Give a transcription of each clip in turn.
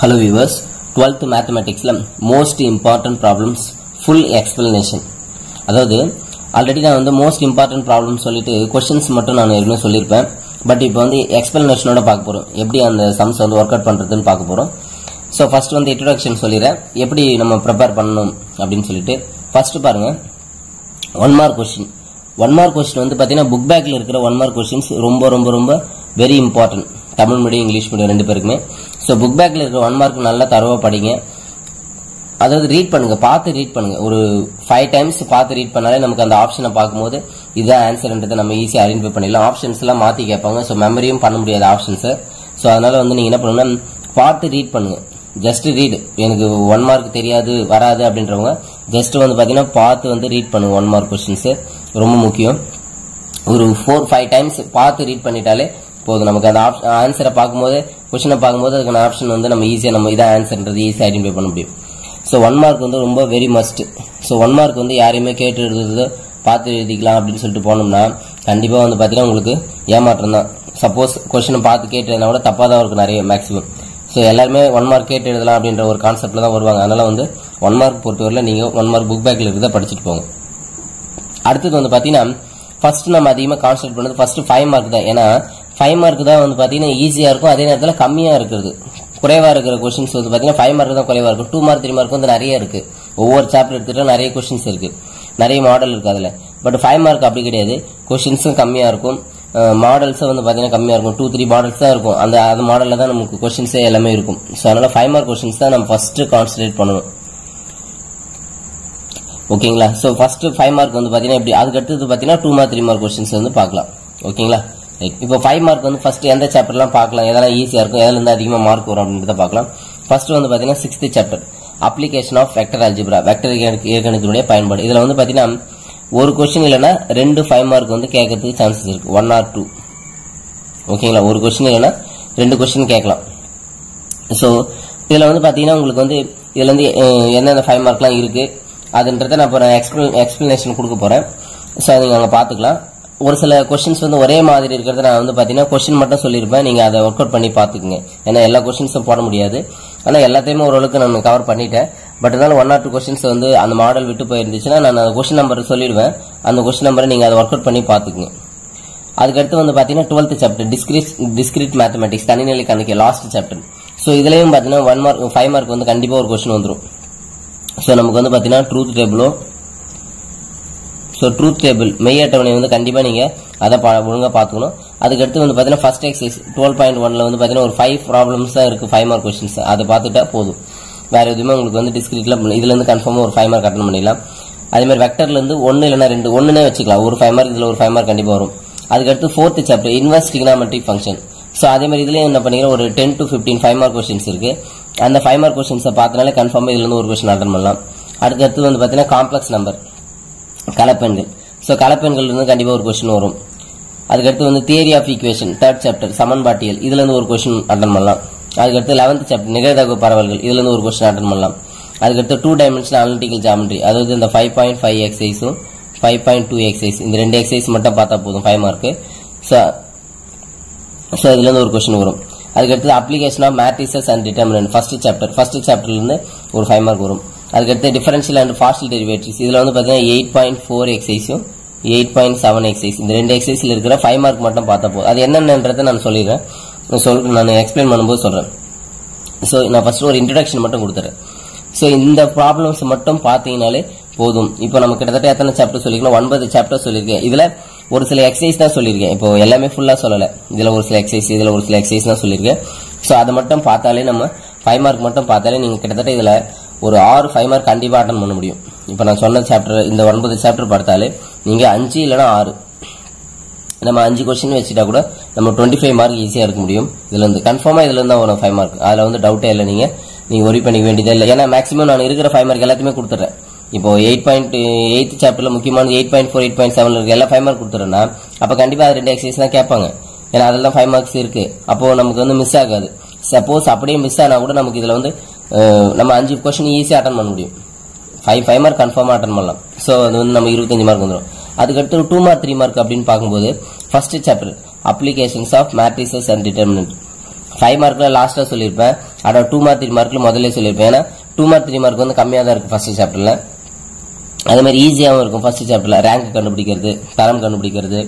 Hello viewers, 12th mathematics most important problems full explanation. அதாவது already நான் வந்து most important problems சொல்லிட்டு questions மட்டும் நான் ஏற்கனவே சொல்லியிருப்பேன். பட் இப்போ வந்து எக்ஸ்பிளனேஷனோட பார்க்க போறோம். எப்படி அந்த சம்ஸ் வந்து ஒர்க் அவுட் பண்றதுன்னு பார்க்க போறோம். சோ ஃபர்ஸ்ட் வந்து இன்ட்ரோடக்ஷன் சொல்லிறேன். எப்படி நம்ம ப்ரிப்பேர் பண்ணனும் அப்படினு சொல்லிட்டு ஃபர்ஸ்ட் பாருங்க. 1 மார்க் क्वेश्चन. 1 மார்க் क्वेश्चन வந்து பாத்தீங்கன்னா புக் பேக்ல இருக்கிற 1 மார்க் क्वेश्चंस ரொம்ப very important. Tamil medium English medium ரெண்டு பேருக்குமே. சோ புக் பேக்ல இருக்கிற 1 மார்க் நல்லா தரவா படிங்க. அதாவது ரீட் பண்ணுங்க, பார்த்து ரீட் பண்ணுங்க. ஒரு 5 டைம்ஸ் பார்த்து ரீட் பண்ணாலே நமக்கு அந்த ஆப்ஷனை பார்க்கும்போது இதான் ஆன்சர்ன்றதை நம்ம ஈஸியா ஐடென்டிஃபை பண்ணிடலாம். ஆப்ஷன்ஸ் எல்லாம் மாத்தி கேட்பாங்க. சோ மெமரியும் பண்ண முடியாது ஆப்ஷன்ஸ். சோ அதனால வந்து நீங்க என்ன பண்ணணும்னா பார்த்து ரீட் பண்ணுங்க. Just read. எனக்கு 1 மார்க் தெரியாது வராது அப்படின்றவங்க ஜஸ்ட் வந்து பாத்தீங்கன்னா பார்த்து வந்து ரீட் பண்ணுங்க. 1 மார்க் क्वेश्चंस ரொம்ப முக்கியம். ஒரு 4-5 டைம்ஸ் பார்த்து ரீட் பண்ணிட்டாலே போதும். நமக்கு அந்த ஆன்சரை பார்க்கும்போது क्वेश्चனை பார்க்கும்போது அதுக்கான ஆப்ஷன் வந்து நம்ம ஈஸியா நம்ம இதான் ஆன்சர்ன்றது ஈஸியா ஐடென்டிஃபை பண்ண முடியும். சோ 1 மார்க் வந்து ரொம்ப வெரி மஸ்ட். சோ 1 மார்க் வந்து யாரையுமே கேட்டு எழுதுறது பார்த்து எழுதிக்கலாம் அப்படின்னு சொல்லிட்டு போனோம்னா கண்டிப்பா வந்து பாத்தீங்கன்னா உங்களுக்கு ஏமாற்றம் தான். சப்போஸ் क्वेश्चனை பார்த்து கேட்டு எழுதினா கூட தப்பா தான் இருக்கும் நிறைய மேக்ஸிமம். சோ எல்லாருமே 1 மார்க் கேட்டு எழுதலாம் அப்படின்ற ஒரு கான்செப்ட்ல தான் வருவாங்க. அதனால வந்து 1 மார்க் பொறுத்தவரையில நீங்க 1 மார்க் புக் பேக்ல இருக்கிறத படிச்சுட்டு போங்க. அடுத்தது வந்து பாத்தீங்கன்னா ஃபர்ஸ்ட் நம்ம அதிகமா கான்சென்ட்ரேட் பண்ணது ஃபர்ஸ்ட் 5 மார்க் தான். ஏன்னா 5 மார்க் தான் வந்து பாத்தீங்கன்னா ஈஸியா இருக்கும், அதே நேரத்துல கம்மியா இருக்குது. குறைவா இருக்கிற क्वेश्चंस வந்து பாத்தீங்கன்னா 5 மார்க் தான் குறைவா இருக்கும். 2 மார்க் 3 மார்க் வந்து நிறைய இருக்கு. ஒவ்வொரு சாப்டர் எடுத்துட்டா நிறைய क्वेश्चंस இருக்கு, நிறைய மாடல் இருக்கு அதுல. பட் 5 மார்க் அப்படி கிடையாது. क्वेश्चंसும் கம்மியா இருக்கும், மாடல்ஸ் வந்து பாத்தீங்கன்னா கம்மியா இருக்கும். 2-3 மாடல்ஸ் தான் இருக்கும். அந்த மாடல்ல தான் நமக்கு क्वेश्चंस எல்லாமே இருக்கும். சோ அதனால 5 மார்க் क्वेश्चंस தான் நம்ம ஃபர்ஸ்ட் கான்சென்ட்ரேட் பண்ணணும். ஓகேங்களா? சோ ஃபர்ஸ்ட் 5 மார்க் வந்து பாத்தீங்கன்னா இப்படி. அதுக்கு அடுத்து பாத்தீங்கன்னா 2 மார்க் 3 மார்க் क्वेश्चंस வந்து பார்க்கலாம். ஓகேங்களா? ரைட். இப்போ 5 மார்க் வந்து ஃபர்ஸ்ட் எந்த சாப்டர்லாம் பார்க்கலாம், எதெல்லாம் ஈஸியா இருக்கும், எதுல இருந்து அதிகமா மார்க் வரும் அப்படின்றத பார்க்கலாம். ஃபர்ஸ்ட் வந்து பாத்தீங்கன்னா 6th chapter application of vector algebra, vector இயற்கணிதத்தினுடைய பயன்பாடு. இதுல வந்து பாத்தீங்கன்னா ஒரு क्वेश्चन இல்லனா 2 5 மார்க் வந்து கேட்கிறதுக்கு சான்சஸ் இருக்கு. 1 or 2. ஓகேங்களா? ஒரு क्वेश्चन இல்லனா 2 क्वेश्चन கேட்கலாம். சோ இதுல வந்து பாத்தீங்கன்னா உங்களுக்கு வந்து இதுல இருந்து என்னென்ன 5 மார்க்லாம் இருக்கு அதுன்றத நான் எக்ஸ்பிளனேஷன் கொடுக்க போறேன். சோ நீங்க அங்க பாத்துக்கலாம். ஒரு சில क्वेश्चंस வந்து ஒரே மாதிரி இருக்கிறத நான் வந்து பாத்தீங்கன்னா क्वेश्चन மட்டும் சொல்லிருப்பேன். நீங்க அதை ஒர்க் அவுட் பண்ணி பாத்துக்கங்க. ஏன்னா எல்லா क्वेश्चंसும் போட முடியாது. ஆனா எல்லாத்தையுமே ஓரளவுக்கு நான் கவர் பண்ணிட்டேன். பட் இருந்தாலும் 1 or 2 क्वेश्चंस வந்து அந்த மாடல் விட்டு போயிருந்துச்சுன்னா நான் அந்த क्वेश्चन நம்பர் சொல்லிடுவேன். அந்த क्वेश्चन நம்பரை நீங்க அதை ஒர்க் அவுட் பண்ணி பாத்துக்கங்க. அதுக்கு அடுத்து வந்து பாத்தீங்கன்னா 12th சாப்டர் டிஸ்கிரீட் மேத்தமேட்டிக்ஸ், தனிநிலை கணக்கு, லாஸ்ட் சாப்டர். சோ இதுலயும் பாத்தீங்கன்னா 1 மார்க் 5 மார்க் வந்து கண்டிப்பா ஒரு क्वेश्चन வந்துரும். சோ நமக்கு வந்து பாத்தீங்கன்னா ட்ரூத் டேபிளோ, சோ ட்ரூத் டேபிள் மெய் அட்டவணை வந்து கண்டிப்பா நீங்க அதை ஒழுங்கா பாத்துக்கணும். அதுக்கு அடுத்து வந்து பாத்தீங்கன்னா ஃபர்ஸ்ட் எக்ஸசைஸ் 12.1ல வந்து பாத்தீங்கன்னா ஒரு 5 ப்ராப்ளம்ஸ் தான் இருக்கு, 5 மார்க் क्वेश्चंस. அதை பார்த்துட்டா போதும். வேற எதுவுமே உங்களுக்கு வந்து டிஸ்கிரீட்ல இதுல இருந்து கன்ஃபார்மா ஒரு 5 மார்க் அட்டெண்ட் பண்ணிடலாம். அதே மாதிரி வெக்டர்ல இருந்து 1 இல்லனா 2 ஒண்ணுனே வச்சுக்கலாம். ஒரு 5 மார்க் இதுல ஒரு 5 மார்க் கண்டிப்பா வரும். அதுக்கு அடுத்து 4th chapter inverse trigonometric function. So அதே மாதிரி இதுலயும் என்ன பண்ணீங்க ஒரு 10 to 15 5 மார்க் क्वेश्चंस இருக்கு. அந்த 5 மார்க் क्वेश्चंस பார்த்தனால கன்ஃபார்மா இதுல இருந்து ஒரு क्वेश्चन அட்டெண்ட் பண்ணலாம். அதுக்கு அடுத்து வந்து பாத்தீங்கன்னா காம்ப்ளெக்ஸ் நம்பர், கலப்பெண்கள். சோ கலப்பெண்கள் இருந்து கண்டிப்பா ஒரு क्वेश्चन வரும். அதுக்கு அடுத்து வந்து theory of equation 3rd chapter சமன்பாட்டியல், இதுல இருந்து ஒரு क्वेश्चन அட்டெண்ட் பண்ணலாம். அதுக்கு அடுத்து 11th சாப்டர் நிகழ்தகவு பரவல்கள், இதுல இருந்து ஒரு क्वेश्चन அட்டெண்ட் பண்ணலாம். அதுக்கு அடுத்து 2 டைமென்ஷனல் அனலிட்டிக்கல் ஜியோமெட்ரி, அதாவது இந்த 5.5 எக்ஸசைஸும் 5.2 எக்ஸசைஸ், இந்த 2 எக்ஸசைஸ் மட்டும் பார்த்தா போதும் 5 மார்க். சோ இதுல இருந்து ஒரு क्वेश्चन வரும். அதுக்கு அடுத்து application of matrices and determinant, first சாப்டர்ல இருந்து ஒரு 5 மார்க் வரும். அதுக்கு அடுத்து டிஃபரன்ஷியல் அண்ட் பார்ஷியல் டெரிவேட்டிவ்ஸ், இதுல வந்து பாத்தீங்கன்னா 8.4 எக்ஸசைஸும் 8.7 எக்ஸசைஸ், இந்த 2 எக்ஸசைஸ்ல இருக்கிற 5 மார்க் மட்டும் பார்த்தா போதும். அது என்னன்றதை நான் சொல்லிடுறேன், நான் எக்ஸ்பிளைன் பண்ணும்போது சொல்றேன். சோ நான் ஃபர்ஸ்ட் ஒரு இன்ட்ரோடக்ஷன் மட்டும் கொடுத்துறேன். சோ இந்த ப்ராப்ளம்ஸ் மட்டும் பாத்தீங்கன்னாலே போதும். இப்போ நம்ம கிட்டத்தட்ட எத்தனை சாப்டர் சொல்லிருக்கோம்? 9 சாப்டர் சொல்லிருக்கேன். இதுல ஒரு சில எக்ஸசைஸ் தான் சொல்லிருக்கேன். இப்போ எல்லாமே ஃபுல்லா சொல்லல. இதுல ஒரு சில எக்ஸசைஸ், இதுல ஒரு சில எக்ஸசைஸ் தான் சொல்லிருக்கேன். சோ அதை மட்டும் பார்த்தாலே நம்ம 5 மார்க் மட்டும் பார்த்தாலே நீங்க கிட்டத்தட்ட இதுல ஒரு 6 5 மார்க் கண்டிப்பா அட்டெண்ட் பண்ண முடியும். இப்போ நான் சொன்ன சாப்டர் இந்த 9 சாப்டர் பார்த்தாலே நீங்க 5 இல்லனா 6, நம்ம 5 क्वेश्चन வச்சிட்டா கூட நம்ம 25 மார்க் ஈஸியா எடுக்க முடியும். இதுல இருந்து கன்ஃபார்மா இதுல இருந்தா வரும் 5 மார்க். அதுல வந்து டவுட்டே இல்ல. நீங்க வரி பண்ணிக்க வேண்டியதே இல்ல. ஏன்னா மேக்ஸிமம் நான் இருக்கிற 5 மார்க் எல்லாத்தையுமே கொடுத்துறேன். இப்போ 8.8 சாப்டர்ல முக்கியமான 8.4 8.7 இருக்கு, எல்லா 5 மார்க் கொடுத்துறேன்னா அப்ப கண்டிப்பா அது 2 எக்ஸசைஸ் தான் கேட்பாங்க. ஏன்னா அதெல்லாம் 5 மார்க்ஸ் இருக்கு. அப்போ நமக்கு வந்து மிஸ் ஆகாது. சப்போஸ் அப்படியே மிஸ் ஆனா கூட நமக்கு இதுல வந்து நம்ம 5 क्वेश्चन ஈஸியா அட்டெண்ட் பண்ண முடியும். 5 மார்க் கன்ஃபார்மா அட்டெண்ட் பண்ணலாம். சோ அது வந்து நம்ம 25 மார்க் வந்துரும். அதுக்கு அடுத்து 2 மார்க் 3 மார்க் அப்படின்னு பாக்கும்போது first chapter applications of matrices and determinant, 5 மார்க்ல லாஸ்டா சொல்லிருப்பேன். அட 2 மார்க் 3 மார்க்ல முதல்ல சொல்லிருப்பேன். ஏன்னா 2 மார்க் 3 மார்க் வந்து கம்மியா தான் இருக்கு ஃபர்ஸ்ட் சாப்டர்ல. அதே மாதிரி ஈஸியாவும் இருக்கும் ஃபர்ஸ்ட் சாப்டர்ல. ரேங்க் கண்டுபிடிக்கிறது, தரம் கண்டுபிடிக்கிறது,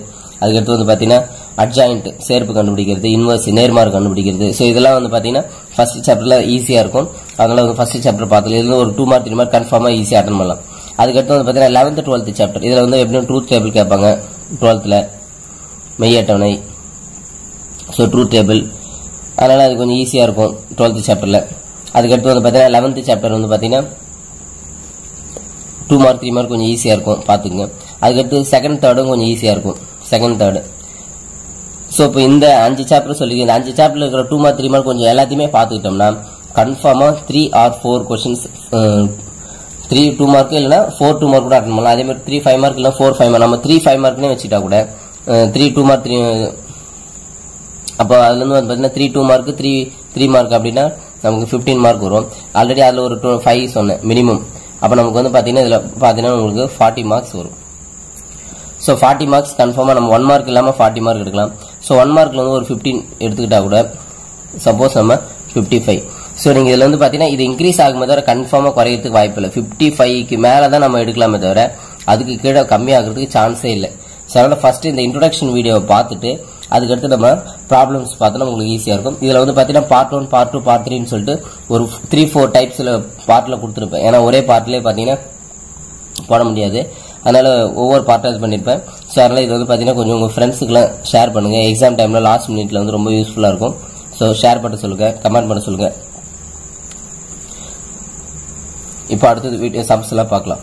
அதுக்கடுத்து வந்து பாத்தீங்கன்னா அட்ஜாயிண்ட் சேர்ப்பு கண்டுபிடிக்கிறது, இன்வர்ஸ் நேர்மாறு கண்டுபிடிக்கிறது. சோ இதெல்லாம் வந்து பாத்தீங்கன்னா ஃபர்ஸ்ட் சாப்டர்ல ஈஸியா இருக்கும். அதனால வந்து ஃபர்ஸ்ட் சாப்டர் பார்த்தல இதுல ஒரு 2 மார்க் 3 மார்க் கன்ஃபார்மா ஈஸியா அட்டெண்ட் பண்ணலாம். அதுக்கடுத்து வந்து பாத்தீங்கன்னா 11th 12th சாப்டர். இதுல வந்து எப்படியும் ட்ரூத் டேபிள் கேட்பாங்க 12th மெய் அட்டவணை, சோ ட்ரூத் டேபிள். அதனால அது கொஞ்சம் ஈஸியா இருக்கும் 12th சாப்டர்ல. அதுக்கடுத்து வந்து பாத்தீங்கன்னா 11th சாப்டர் வந்து பாத்தீங்கன்னா 2 மார்க் 3 மார்க் கொஞ்சம் ஈஸியா இருக்கும் பாத்துக்கங்க. அதுக்கடுத்து செகண்ட் தேர்டும் கொஞ்சம் ஈஸியா இருக்கும் செகண்ட் தேர்டு. சோ இப்போ இந்த 5 சாப்டர் சொல்லிருக்கேன். இந்த 5 சாப்டர்ல இருக்கிற 2 மார்க் 3 மார்க் கொஞ்சம் எல்லாத்தையுமே பாத்துக்கிட்டோம்னா கன்ஃபார்மா 3 or 4 क्वेश्चंस 3 2 மார்க் இல்லனா 4 2 மார்க் கூட அட்டெண்ட் பண்ணலாம். அதே மாதிரி 3 5 மார்க் இல்ல 4 5 மார்க். நம்ம 3 5 மார்க்னே வச்சிட்டா கூட 3 2 மார்க் 3 அப்ப அதுல இருந்து பாத்தீங்கன்னா 3 2 மார்க் 3 3 மார்க் அப்படினா நமக்கு 15 மார்க் வரும். ஆல்ரெடி அதுல ஒரு 5 சொன்னேன் மினிமம். அப்ப நமக்கு வந்து பாத்தீங்கன்னா இதுல பாத்தீங்கன்னா உங்களுக்கு 40 மார்க்ஸ் வரும். சோ 40 மார்க்ஸ் கன்ஃபார்மா நம்ம 1 மார்க் இல்லாம 40 மார்க் எடுக்கலாம். சோ 1 மார்க்ல வந்து ஒரு 15 எடுத்துக்கிட்டா கூட சப்போஸ் நம்ம 55. சோ நீங்க இதுல வந்து பாத்தீங்கன்னா இது இன்க்ரீஸ் ஆகுமே தவிர கன்ஃபார்மா குறையறதுக்கு வாய்ப்பு இல்லை. 55க்கு மேல தான் நம்ம எடுக்கலாமே தவிர அதுக்கு கீழே கம்மி ஆகிறதுக்கு சான்ஸே இல்லை. சோ அதனால ஃபர்ஸ்ட் இந்த இன்ட்ரோடக்ஷன் வீடியோவை பார்த்துட்டு அதுக்கடுத்து நம்ம ப்ராப்ளம்ஸ் பார்த்தோம்னா உங்களுக்கு ஈஸியா இருக்கும். இதுல வந்து பாத்தீங்கன்னா பார்ட் 1 பார்ட் 2 பார்ட் 3 சொல்லிட்டு ஒரு 3-4 டைப்ஸ்ல பார்ட்ல கொடுத்துருப்பேன். ஏன்னா ஒரே பார்ட்லயே பாத்தீங்கன்னா போட முடியாது. அதனால ஒவ்வொரு பார்ட்டா இது பண்ணிருப்பேன். சோ அதனால இது வந்து பாத்தீங்கன்னா கொஞ்சம் உங்க ஃப்ரெண்ட்ஸுக்குலாம் ஷேர் பண்ணுங்க. எக்ஸாம் டைம்ல லாஸ்ட் மினிட்ல வந்து ரொம்ப யூஸ்ஃபுல்லா இருக்கும். சோ ஷேர் பண்ண சொல்லுங்க, கமெண்ட் பண்ண சொல்லுங்க. இப்போ அடுத்தது வீடியோ சம்ஸ் எல்லாம் பார்க்கலாம்.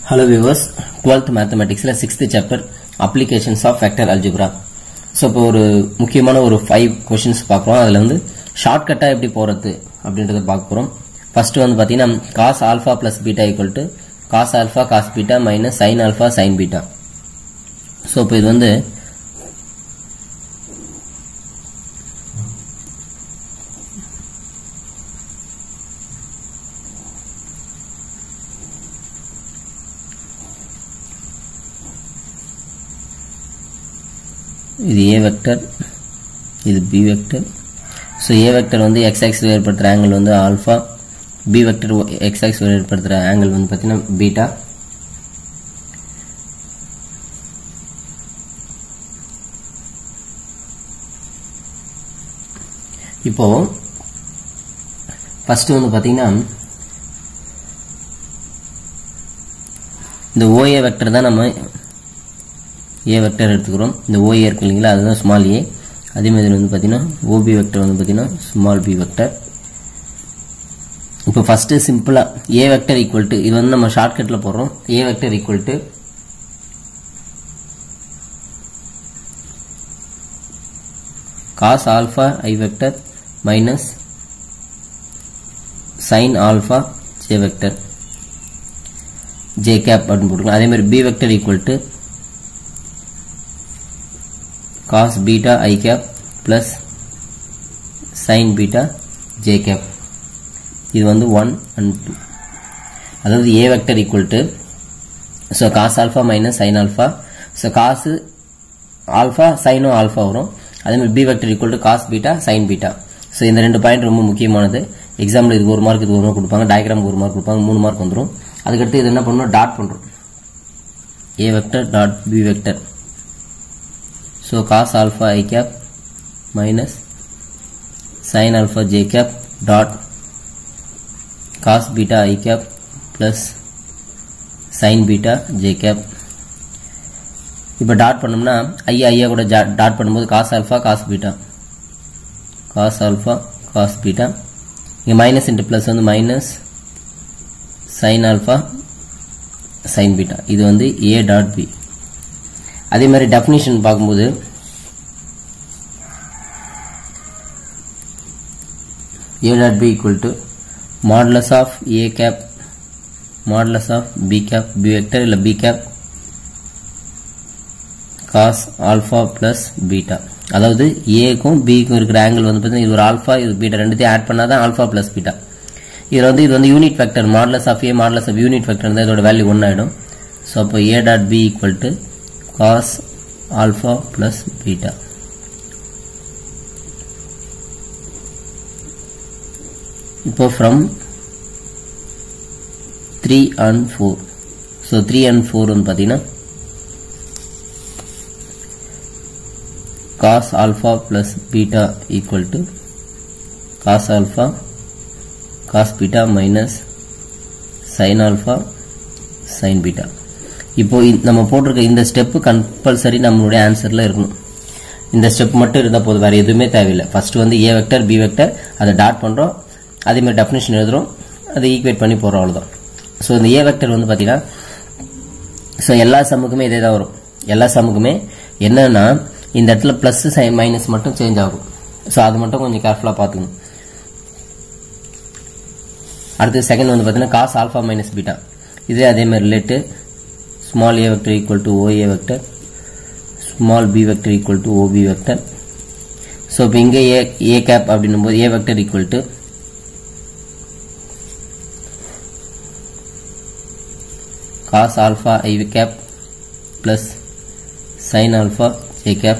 ஹலோ வியூவர்ஸ், 12th மேத்தமேட்டிக்ஸ்ல 6th chapter applications of vector algebra. So இப்போ ஒரு முக்கியமான ஒரு 5 क्वेश्चंस பார்க்கறோம். அதுல வந்து ஷார்ட்கட்டா எப்படி போறது அப்படின்றத பார்க்க போறோம். ஃபர்ஸ்ட் வந்து பாத்தீங்கன்னா cos alpha plus beta equal to cos alpha cos beta minus sin alpha sin beta. So இப்போ இது வந்து இது a வெக்டர், இது b vector. So a vector வந்து x ஆக்சிஸ் ஏற்படுத்துற ஆங்கிள் வந்து alpha, b vector x axis ஏற்படுத்துற angle வந்து பாத்தீங்கன்னா பீட்டா. இப்போ ஃபர்ஸ்ட் வந்து பாத்தீங்கன்னா இந்த OA வெக்டர் தான் நம்ம a வெக்டர் எடுத்துக்கிறோம். இந்த OA இருக்கு இல்லைங்களா, அதுதான் ஸ்மால் a. அதே மாதிரி வந்து பாத்தீங்கன்னா OB வெக்டர் வந்து பாத்தீங்கன்னா ஸ்மால் b வெக்டர். இப்போ ஃபர்ஸ்ட் சிம்பிளா a வெக்டர் ஈக்குவல் டு, இது வந்து நம்ம ஷார்ட்கட்ல போடுறோம். a vector equal to cos alpha I vector minus sin alpha j vector j cap அப்படின்னு போட்டுக்கலாம். அதே மாதிரி b vector equal to cos beta I cap plus sin beta j cap. இது வந்து 1 and 2. அதாவது a vector equal to so cos alpha minus sin alpha. so cos alpha sin alpha வரும். அதே மாதிரி b vector equal to cos beta sin beta. so இந்த ரெண்டு point ரொம்ப முக்கியமானது. எக்ஸாம்ல இது 1 மார்க், இது 1 மார்க் கொடுப்பாங்க. டயகிராம் 1 மார்க் கொடுப்பாங்க. 3 மார்க் வந்துரும். அதுக்கு அடுத்து இது என்ன பண்ணனும், டாட் பண்றோம். a vector dot b vector. so cos alpha I cap minus sin alpha j cap dot cos beta I cap plus sin beta j cap. இப்போ டாட் பண்ணோம்னா ஐயா கூட டாட் பண்ணும்போது cos alpha cos beta cos beta. இங்க minus into plus வந்து minus sin alpha sin beta. இது வந்து a dot b. அதே மாதிரி டெஃபினிஷன் பார்க்கும்போது a dot b equal to modulus of a cap modulus of b cap, b vector இல்ல b cap cos alpha plus beta. அதாவது a க்கும் b க்கும் இருக்கிற ஆங்கிள் வந்து பாத்தீங்கன்னா இது ஒரு ஆல்பா, இது பீட்டா, ரெண்டுத்தையும் ஆட் பண்ணாதான் ஆல்பா பிளஸ் பீட்டா. இது வந்து unit vector modulus of a modulus of unit vector இருந்தா இதோட வேல்யூ 1 ஆயிடும். சோ அப்போ a dot b equal to cos alpha plus beta. இப்போ from 3 and 4. So 3 and 4 வந்து பாத்தீங்கன்னா cos alpha plus beta equal to cos alpha cos beta minus sin alpha sin beta. இப்போ நம்ம போட்டிருக்க இந்த ஸ்டெப் கம்பல்சரி நம்மளுடைய ஆன்சர்ல இருக்கணும். இந்த ஸ்டெப் மட்டும் இருந்தா போதும், வேற எதுவுமே தேவையில்லை. ஃபர்ஸ்ட் வந்து a வெக்டர் b வெக்டர் அதை டாட் பண்றோம், அதே மாதிரி டெஃபினிஷன் எழுதுறோம், அதை ஈக்குவேட் பண்ணி போறோம், அவ்வளவுதான். சோ இந்த a வெக்டர் வந்து பாத்தீங்கன்னா சோ எல்லா சம்முக்குமே இதே தான் வரும். எல்லா சம்முக்குமே என்னன்னா இந்த இடத்துல பிளஸ் சைன் மைனஸ் மட்டும் சேஞ்ச் ஆகும். சோ அது மட்டும் கொஞ்சம் கேர்ஃபுல்லா பாத்துக்கணும். அடுத்து செகண்ட் வந்து பாத்தீங்கன்னா cos alpha minus beta. இதே அதே மாதிரி relate small a vector equal to oa vector, small b vector equal to ob vector. So இப்போ இங்க a cap அப்படினும்போது a vector equal to cos alpha I cap plus sin alpha j cap.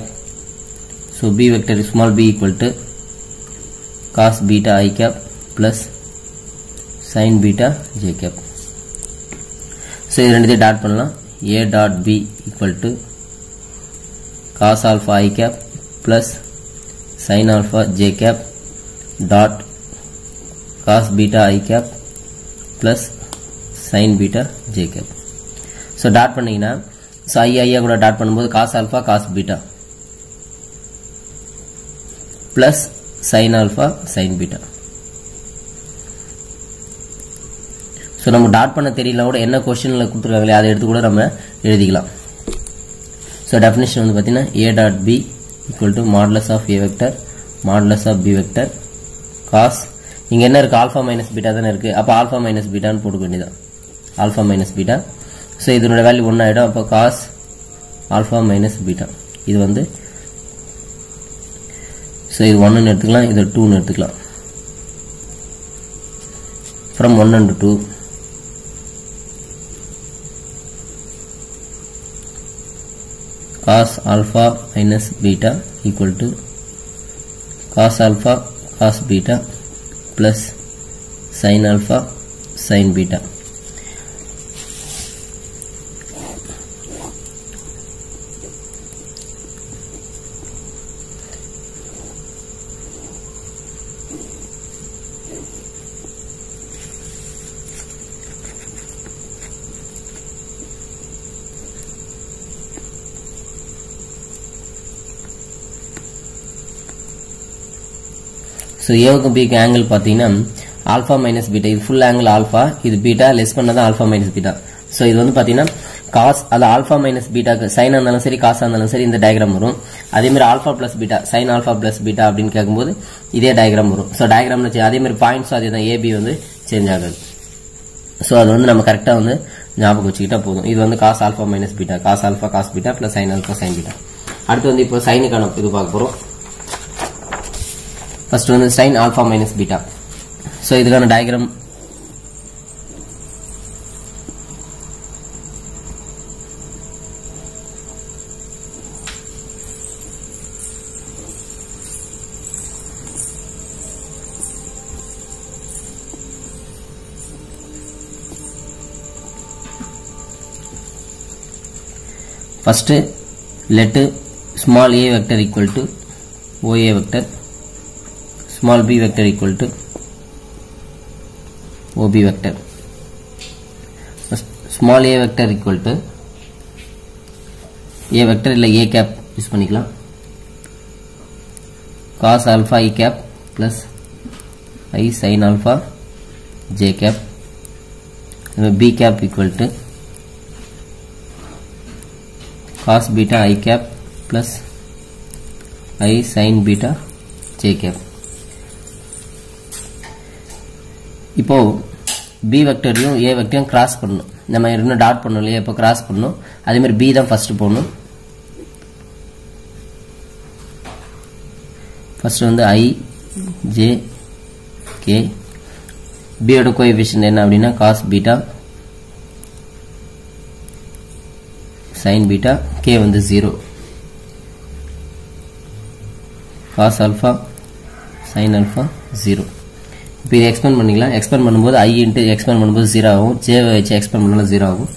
So b vector small b equal to cos beta I cap plus sin beta j cap. So இது ரெண்டுத்தையும் dot பண்ணலாம். a dot b equal to cos alpha I cap plus sin alpha j cap dot cos beta I cap plus sin beta j cap. So dot பண்ணீங்கன்னா so I கூட dot பண்ணும்போது cos alpha cos beta plus sin alpha sin beta. so நம்ம dot பண்ண தெரியல கூட என்ன क्वेश्चनல கொடுத்திருக்காங்களே அதை எடுத்து கூட நம்ம எழுதிக்கலாம். so definition வந்து பாத்தீங்கன்னா a dot b equal to modulus of a vector modulus of b vector cos இங்க என்ன இருக்கு alpha minus beta தான இருக்கு. அப்ப alpha minus beta ன்னு போட்டுக்க வேண்டியதான். alpha minus beta. so இதனோட வேல்யூ 1 ஆயிடும். அப்ப cos alpha minus beta இது வந்து so இது 1 ன்னு எடுத்துக்கலாம், இது 2 ன்னு எடுத்துக்கலாம். from 1 and 2 cos alpha minus beta equal to cos alpha cos beta plus sin alpha sin beta. So A க்கு B க்கு angle பாத்தீங்கன்னா alpha minus beta, இது full angle alpha, இது beta லெஸ் பண்ணது alpha minus beta. So இது வந்து பாத்தீங்கன்னா cos அது alpha minus beta க்கு sin இருந்தாலும் சரி cos இருந்தாலும் சரி இந்த டயகிராம் வரும். அதே மாதிரி alpha plus beta sin alpha plus beta அப்படினு கேக்கும்போது இதே டயகிராம் வரும். So டயகிராம்ல அதே மாதிரி பாயிண்ட்ஸ் அதே தான் AB வந்து சேஞ்ச் ஆகாது. So அது வந்து நம்ம கரெக்ட்டா வந்து ஞாபகம் வச்சுக்கிட்டா போதும். இது வந்து cos alpha minus beta cos alpha cos beta plus sin alpha sin beta. அடுத்து வந்து இப்போ sin க்கான இது பார்க்க போறோம். First one is sin alpha minus beta. So இதுக்கான diagram first let small a vector equal to oa vector, small b vector equal to ob vector. Small a vector equal to a vector இல்ல a cap use பண்ணிக்கலாம். cos alpha I cap plus I sin alpha j cap. b cap equal to cos beta I cap plus I sin beta j cap. இப்போ b வெக்டரையும் a வெக்டரையும் cross பண்ணனும். நம்ம இன்னும் dot பண்ணனும் இல்லையா, இப்போ cross பண்ணனும். அதே மாதிரி b தான் ஃபர்ஸ்ட் போணும். ஃபர்ஸ்ட் வந்து I j k. b ஓட கோஎஃபிஷியன்ட் என்ன அப்படினா cos beta sin beta, k வந்து 0. cos alpha sin alpha 0. இப்போ இதை எக்ஸ்பேண்ட் பண்ணிக்கலாம். எக்ஸ்பேண்ட் பண்ணும்போது I இன்ட்டு எக்ஸ்பேண்ட் பண்ணும்போது 0 ஆகும். ஜேவை வச்சு எக்ஸ்பேண்ட் பண்ணாலும் 0 ஆகும்.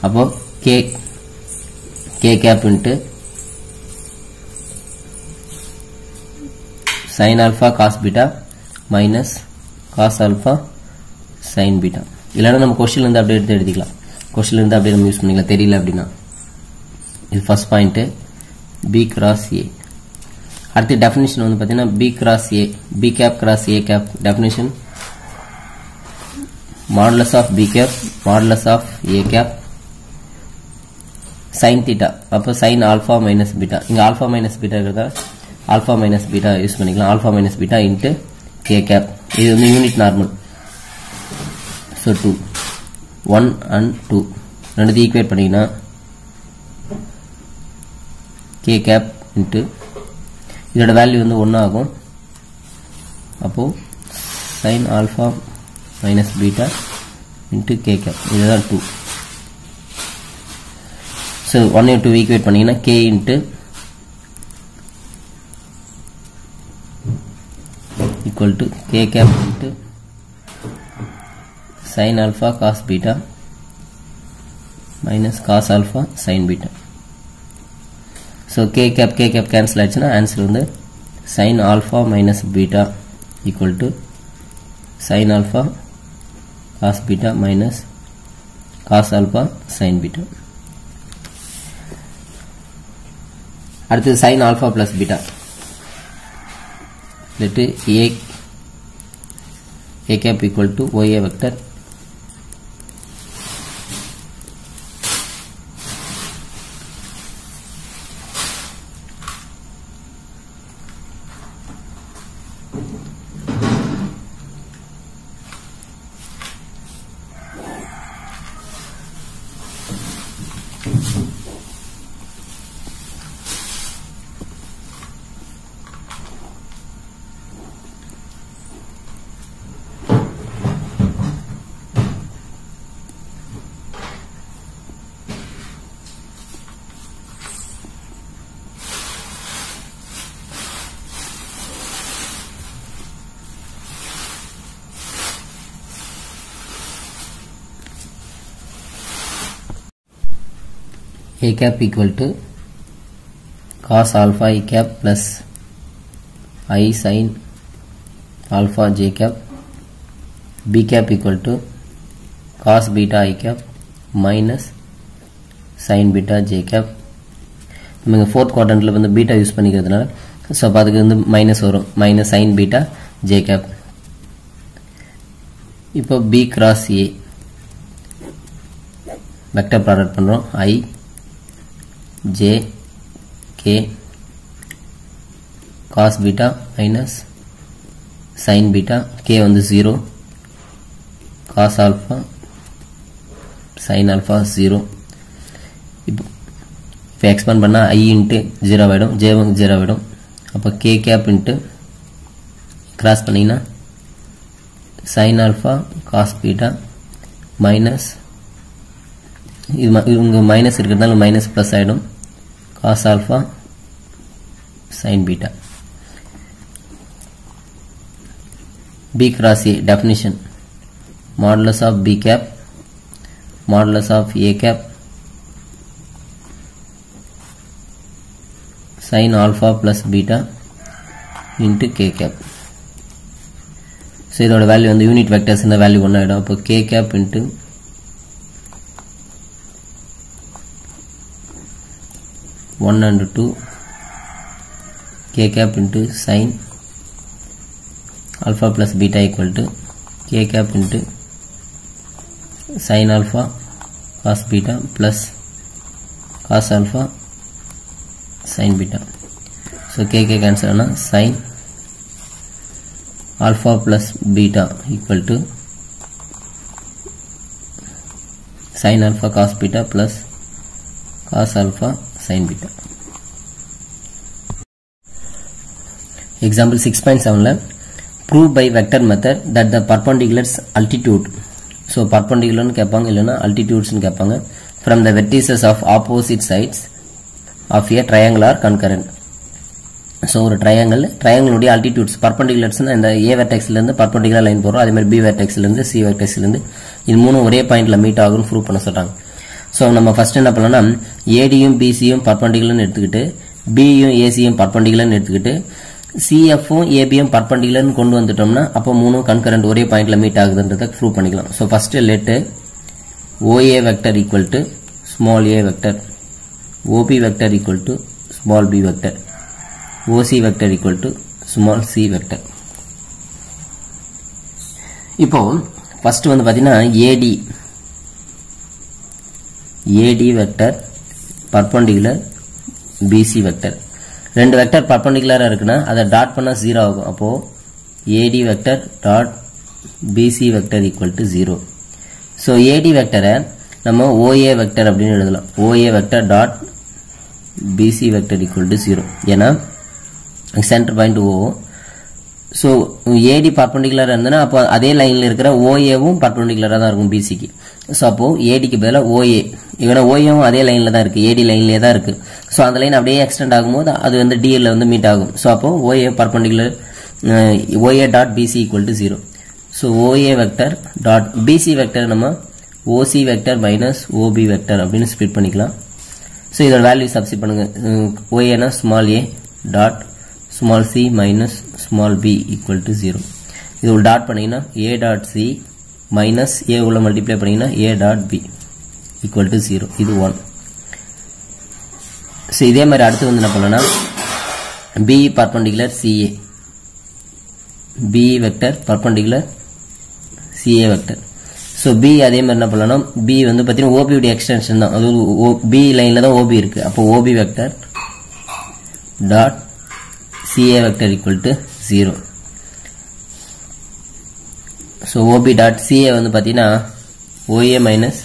அப்போ K cap into sin alpha cos beta minus cos alpha sin beta. இல்லைன்னா நம்ம கொஸ்டின்ல இருந்து அப்படியே எடுத்து எழுதிக்கலாம். கொஸ்டின்ல இருந்து அப்படியே நம்ம யூஸ் பண்ணிக்கலாம். தெரியல அப்படின்னா இது first point B cross A. அடுத்து டெஃபினிஷன் வந்து பார்த்தீங்கன்னா B cross A, B cap cross A cap. Definition modulus of B cap modulus of A cap sin theta. அப்போ sin alpha மைனஸ் பீட்டா. இங்கே ஆல்ஃபா மைனஸ் பீட்டா இருக்கிறதா alpha minus beta use பண்ணிக்கலாம். Alpha minus beta into K cap. இது வந்து unit normal. So 2 1 and 2 ரெண்டு equate பண்ணிங்கன்னா K cap into இதோட value வந்து 1 ஆகும். அப்போது sin alpha minus beta into K cap. இதுதான் 2. ஸோ 1 and 2 ஈக்குவேட் பண்ணிங்கன்னா K into equal to K cap into sin alpha cos beta minus cos alpha sin beta. So K cap cancel ஆச்சுன்னா answer வந்து sin alpha minus beta equal to sin alpha cos beta minus cos alpha sin beta. அடுத்து sin alpha plus beta. Let A cap equal to YA vector A cap equal to cos alpha I cap plus I sin alpha j cap. B cap equal to cos beta I cap minus sin beta j cap. நம்ம fourth quadrantல வந்து beta use பண்ணிக்கிறதுனால so அப்போ அதுக்கு வந்து minus வரும். Minus sin beta j cap. இப்போ B cross A vector product பண்ணுறோம். I j k cos beta minus sin beta. K வந்து 0 cos alpha sin alpha 0. இப்போ எக்ஸ்பேண்ட் பண்ணால் I இன்ட்டு 0 ஆகிடும். J வந்து 0 ஆகிடும். அப்போ K கேப் இன்ட்டு கிராஸ் பண்ணிங்கன்னா sin alpha cos beta minus இவங்க மைனஸ் இருக்கிறதுனால மைனஸ் ப்ளஸ் ஆகிடும். cos alpha sin beta. B cross A definition modulus of B cap modulus of A cap sin alpha plus beta into K cap. So இதோட value வந்து unit vectors இந்த value 1 ஆகிடும். அப்போ K cap into 1 and 2 K cap into sin alpha plus beta equal to K cap into sin alpha cos beta plus cos alpha sin beta. So K cancel ஆனா sin alpha plus beta equal to sin alpha cos beta plus cos alpha sin beta. Example 6.7 prove by vector method that the perpendicular's altitude. So perpendicular னு கேட்பாங்க, இல்லைன்னா altitudes னு கேட்பாங்க. From the vertices of opposite sides of a triangle are concurrent. So ஒரு ட்ரையாங்கிளுடைய altitudes பர்பண்டிகுலர்ஸ்னா இந்த ஏ வெர்டெக்ஸ்லேருந்து perpendicular line போகிறோம், அதே மாதிரி பி வெர்டெக்ஸ்லேருந்து சி வெர்டெக்ஸ்லேருந்து இது மூணும் ஒரே பாயிண்ட்ல மீட் ஆகும்னு ப்ரூவ் பண்ண சொல்றாங்க. ஸோ நம்ம ஃபர்ஸ்ட் என்ன பண்ணலாம், ஏடியும் பிசியும் பர்பண்டிகுலர்னு எடுத்துக்கிட்டு பியும் ஏசியும் பர்பண்டிகுலர்னு எடுத்துக்கிட்டு சிஎஃப்பும் ஏபியும் பர்பண்டிகுலர்னு கொண்டு வந்துட்டோம்னா அப்போ மூணும் கன்கரண்ட் ஒரே பாயிண்ட்ல மீட் ஆகுதுன்றதை ப்ரூவ் பண்ணிக்கலாம். So first let OA vector equal to small a vector, OB vector equal to small b vector, OC vector equal to small c vector. இப்போ ஃபர்ஸ்ட் வந்து பாத்தீங்கன்னா AD vector perpendicular BC vector. ரெண்டு vector பர்பண்டிகுலரா இருக்குன்னா அதை dot பண்ணா 0 ஆகும். அப்போ AD vector dot BC vector equal to 0. So AD வெக்டரை நம்ம OA வெக்டர் அப்படின்னு எழுதலாம். OA vector dot BC vector equal to 0. ஏன்னா centre point O. So AD பர்பண்டிகுலரா இருந்ததுன்னா அப்போ அதே லைன்ல இருக்கிற OAவும் பர்பண்டிகுலரா தான் இருக்கும் BCக்கு. ஸோ அப்போ ADக்கு பதிலாக OA, இவனா OAவும் அதே லைன்ல தான் இருக்கு, AD லைன்லயே தான் இருக்கு. ஸோ அந்த லைன் அப்படியே எக்ஸ்டெண்ட் ஆகும்போது அது வந்து DL வந்து மீட் ஆகும். ஸோ அப்போ OA perpendicular OA dot BC equal to 0. So OA vector dot BC vector நம்ம OC vector minus OB vector அப்படின்னு ஸ்பிளிட் பண்ணிக்கலாம். ஸோ இதோட வேல்யூ சப்ஸ்டிட் பண்ணுங்க. OAனா small a dot small c minus small b equal to 0. இது ஒரு dot பண்ணீங்கன்னா a dot c minus a உள்ள மல்டிப்ளை பண்ணீங்கன்னா a dot b equal to 0. இது 1. ஸோ இதே மாதிரி அடுத்து வந்து என்ன பண்ணலாம், b perpendicular CA, b vector perpendicular CA vector. So b அதே மாதிரி என்ன பண்ணலாம், b வந்து பார்த்தீங்கன்னா OB உடைய எக்ஸ்டென்ஷன் தான், அது b லைன்ல தான் OB இருக்கு. அப்போ OB vector dot CA vector equal to 0. So OB dot CA வந்து பார்த்தீங்கன்னா OA minus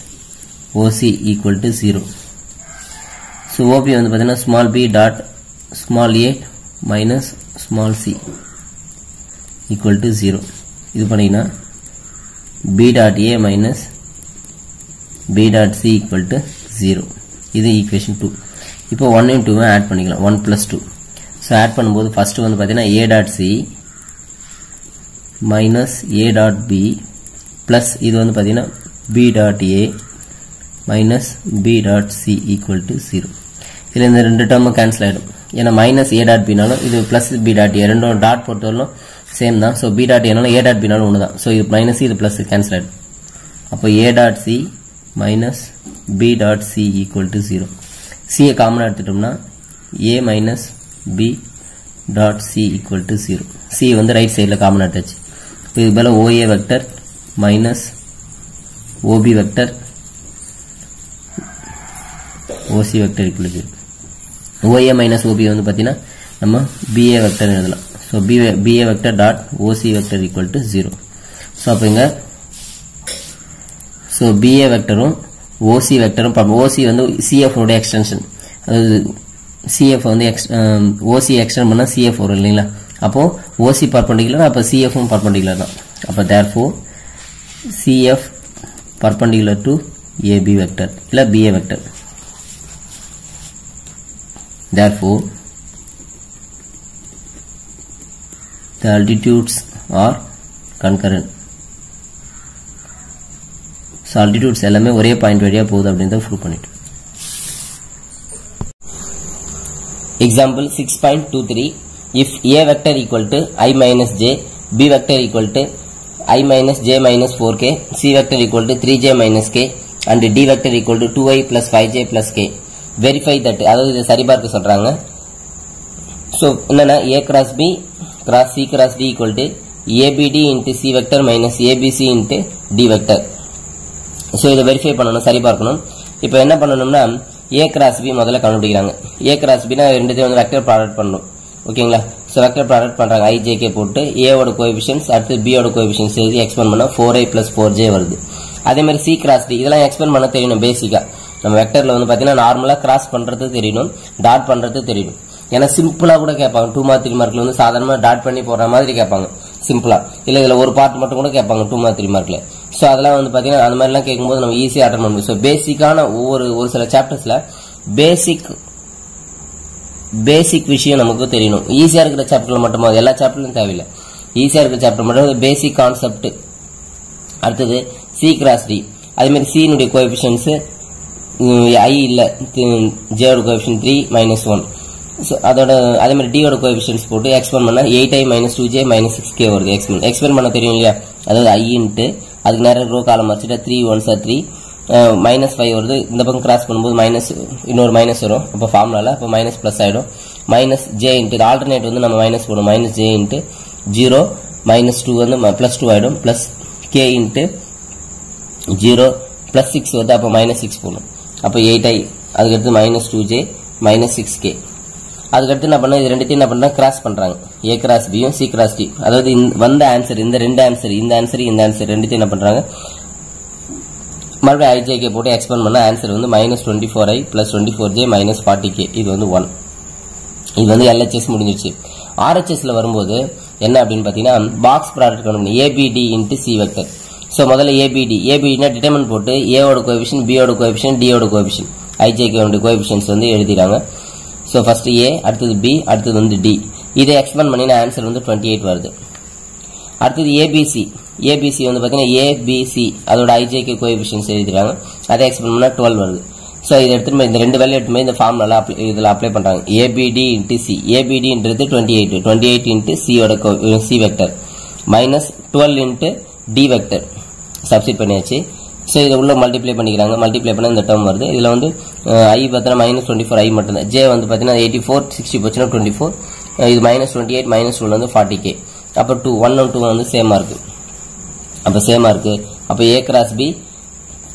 OC equal to 0. So OB வந்து பார்த்தீங்கன்னா small b dot small a minus small c equal to 0. இது பண்ணீங்கன்னா b dot a minus b dot c equal to 0. இது equation 2. இப்போ 1 and 2 add பண்ணிக்கலாம், 1 plus 2. So add பண்ணும்போது first வந்து பார்த்தீங்கன்னா a dot c minus a dot b plus இது வந்து பார்த்தீங்கன்னா b dot a minus b dot c equal to 0. இதில் இந்த ரெண்டு டேர்மும் கேன்சல் ஆகிடும். ஏன்னா மைனஸ் a டாட் பினாலும் இது பிளஸ் b டாட் a ரெண்டும் டாட் பொறுத்தவரைக்கும் சேம் தான். ஸோ b டாட் ஏனாலும் a டாட் பினாலும் ஒன்று தான். ஸோ இது மைனஸ் இது பிளஸ் கேன்சல் ஆகிடும். அப்போ a dot c minus b dot c equal to 0. c காமனாக எடுத்துட்டோம்னா a minus b dot c equal to 0. c வந்து ரைட் சைடில் காமனாக எடுத்தாச்சு. இப்போ இது போல OA vector minus OB vector OC vector equal to 0. OA minus OB வந்து பார்த்தீங்கன்னா நம்ம BA வெக்டர் எழுதலாம். So BA vector dot OC vector equal to 0. So அப்போ இங்கே ஸோ BA வெக்டரும் OC வெக்டரும் OC வந்து CF உடைய எக்ஸ்டென்ஷன், அதாவது CF வந்து OC எக்ஸ்டெண்ட் பண்ணால் CF வரும் இல்லைங்களா. அப்போ OC பர்பண்டிகுலர், அப்போ CFும் பர்பண்டிகுலர் தான். அப்போ therefore CF perpendicular to AB vector இல்லை BA vector. Therefore the altitudes are concurrent. So altitudes எல்லாமே ஒரே பாயிண்ட் வழியா போகுது அப்படின்றத ப்ரூவ் பண்ணிட்டு. Example 6.23. If A vector equal to I minus j, B vector equal to I minus j minus 4k, C vector equal to 3j minus k, and D vector equal to 2i plus 5j plus k. Verify that. அதாவது இது சரிபார்க்க சொல்றாங்க. So என்னன்னா A cross B cross C cross D equal to ABD into C vector minus ABC into D vector. So இதை verify பண்ணணும், சரி பார்க்கணும். இப்போ என்ன பண்ணணும்னா A cross B முதல்ல கண்டுபிடிக்கிறாங்க. A cross B னா ரெண்டுத்தையும் வந்து வெக்டர் ப்ராடக்ட் பண்ணணும். ஓகேங்களா. ஸோ வெக்டர் ப்ராடக்ட் பண்றாங்க. IJK போட்டு A ஓட கோஎஃபிஷியன்ட்ஸ் அடுத்து B ஓட கோஎஃபிஷியன்ட்ஸ் எழுதி எக்ஸ்பெண்ட் பண்ணா 4i plus 4j வருது. அதே மாதிரி C cross D இதெல்லாம் எக்ஸ்பெண்ட் பண்ண தெரியணும். பேசிக்கா நம்ம வெக்டர்ல வந்து பாத்தீங்கன்னா நார்மலா கிராஸ் பண்றது தெரியணும், டாட் பண்றது தெரியணும். ஏன்னா சிம்பிளா கூட கேட்பாங்க. 2 மார்க் 3 மார்க்ல வந்து சாதாரணமா டாட் பண்ணி போடுற மாதிரி கேட்பாங்க சிம்பிளா. இல்ல இதுல ஒரு பார்ட் மட்டும் கூட கேட்பாங்க 2 மார்க் 3 மார்க்ல. சோ அதெல்லாம் வந்து பாத்தீங்கன்னா அந்த மாதிரி எல்லாம் கேட்கும்போது நம்ம ஈஸியா அட்டெண்ட் பண்ண முடியும். சோ பேசிக்கான ஒரு சில சாப்டர்ஸ்ல பேசிக் பேசிக் விஷயம் நமக்கு தெரியணும். ஈஸியா இருக்கிற சாப்டர்ல மட்டும், எல்லா சாப்டர்லயும் தேவையில்லை, ஈஸியா இருக்கிற சாப்டர் மட்டும் பேசிக் கான்செப்ட். அடுத்தது சி கிராஸ் டி, அதே மாதிரி சி னுடைய கோஎஃபிஷியன்ட்ஸ் ஐ இல்ல, ஜே ஓட கோஎஃபிஷியன்ட் 3 - 1. அதோட அதே மாதிரி டி ஓட கோஎஃபிஷியன்ட்ஸ் போட்டு எக்ஸ்பெண்ட் பண்ணா 8i - 2j - 6k வருது. எக்ஸ்பெண்ட் பண்ண தெரியும் இல்லையா, அதாவது i இன்ட்டு அதுக்கு நேரம் ரோ காலம் வச்சுட்டா 3 1s are 3 -5 வருது. இந்த பக்கம் கிராஸ் பண்ணும்போது மைனஸ், இன்னொரு மைனஸ் வரும். அப்போ ஃபார்முலால அப்போ மைனஸ் பிளஸ் ஆயிடும். மைனஸ் ஜே இன்ட்டு ஆல்டர்னேட் வந்து நம்ம மைனஸ் போடும், மைனஸ் ஜே இன்ட்டு 0 -2 வந்து +2 ஆயிடும். பிளஸ் கே இன்ட்டு 0 +6 வருது, அப்போ -6 போடும். அப்போ 8i, அதுக்கடுத்து -2j -6k. அதுக்கடுத்து என்ன பண்ணா, இது ரெண்டுத்தையும் என்ன பண்ணா கிராஸ் பண்றாங்க, ஏ கிராஸ் பியும் சி கிராஸ் டி. அதாவது வந்த ஆன்சர், இந்த ரெண்டு ஆன்சர், இந்த ஆன்சர் இந்த ஆன்சர் ரெண்டுத்தையும் என்ன பண்றாங்க, மறுபடியும் ஐஜேகே போட்டு எக்ஸ்பெண்ட் பண்ண ஆன்சர் வந்து -24i + 24j -40k. இது வந்து 1. இது வந்து LHS முடிஞ்சிருச்சு. RHSல வரும்போது என்ன அப்படின்னு பாத்தீங்கன்னா, பாக்ஸ் ப்ராடக்ட் கண்டுபிடி ABD into C vector. So முதல்ல ஏபிடினா டிட்டர்மின் போட்டு ஏவோட கோஎஃபிஷியன்ட், பியோட கோஎஃபிஷியன்ட், டியோட கோஎஃபிஷியன்ட், ஐஜேகே கோஎஃபிஷியன்ட்ஸ் வந்து எழுதிறாங்க. ஸோ ஃபர்ஸ்ட் ஏ, அடுத்தது பி, அடுத்தது வந்து டி. இதை எக்ஸ்பெண்ட் பண்ணின ஆன்சர் வந்து 28 வருது. அடுத்தது ஏபிசி வந்து பாத்தீங்கன்னா ஏபிசி அதோட ஐஜேகே கோஎஃபிஷியன்ட்ஸ் எழுதிறாங்க. அதை எக்ஸ்பெண்ட் பண்ணா 12 வருது. ஸோ இதை எடுத்துட்டு இந்த ரெண்டு வேல்யூ எடுத்துமே இந்த ஃபார்முலா இதில் அப்ளை பண்றாங்க. ஏபிடி இன்ட்டு சி, ஏபிடின்றது 28 இன்ட்டு சியோட C vector -12 into D vector substitute பண்ணியாச்சு. ஸோ இதை உள்ள மல்டிப்ளை பண்ணிக்கிறாங்க. மல்டிப்ளை பண்ண இந்த டேர்ம் வருது. இதுல வந்து ஐ பார்த்தீங்கன்னா -24 ஐ மட்டும் தான். ஜே வந்து பாத்தீங்கன்னா 84 60 போச்சுன்னா 24. இது -28 -1 வந்து 40k. அப்போ 2 1 and 2 வந்து சேமா இருக்கு. அப்போ சேமா இருக்கு. அப்போ A cross B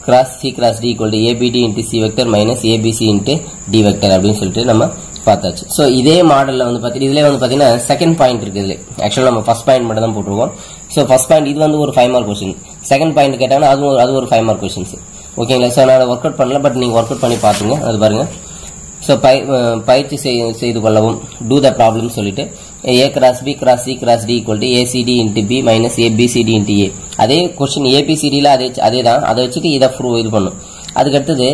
cross C cross D equal to ABD into C vector ABC into D vector அப்படின்னு சொல்லிட்டு நம்ம பார்த்தாச்சு. ஸோ இதே மாடல்ல வந்து பார்த்தீங்கன்னா இதுல வந்து பார்த்தீங்கன்னா செகண்ட் பாயிண்ட் இருக்கு. இதுல ஆக்சுவலாக நம்ம ஃபர்ஸ்ட் பாயிண்ட் மட்டும் தான் போட்டுருக்கோம். ஸோ ஃபர்ஸ்ட் பாயிண்ட் இது வந்து ஒரு 5 மார்க் கொஸ்டின். செகண்ட் பாயிண்ட் கேட்டாங்கன்னா அது ஒரு 5 மார்க் கொஸ்டின்ஸ். ஓகேங்களா? ஸோ நான் ஒர்க் அவுட் பண்ணல, பட் நீங்க ஒர்க் அவுட் பண்ணி பாத்துங்க, அது பாருங்க. ஸோ பயிற்சி செய்து கொள்ளவும் டூ த ப்ராப்ளம் சொல்லிட்டு A cross B cross C cross D equal to ACD into B ABCD into A. அதே கொஸ்டின் ஏபிசிடியில் அதே தான், அதை வச்சுட்டு இதை இது பண்ணும். அதுக்கு அடுத்தது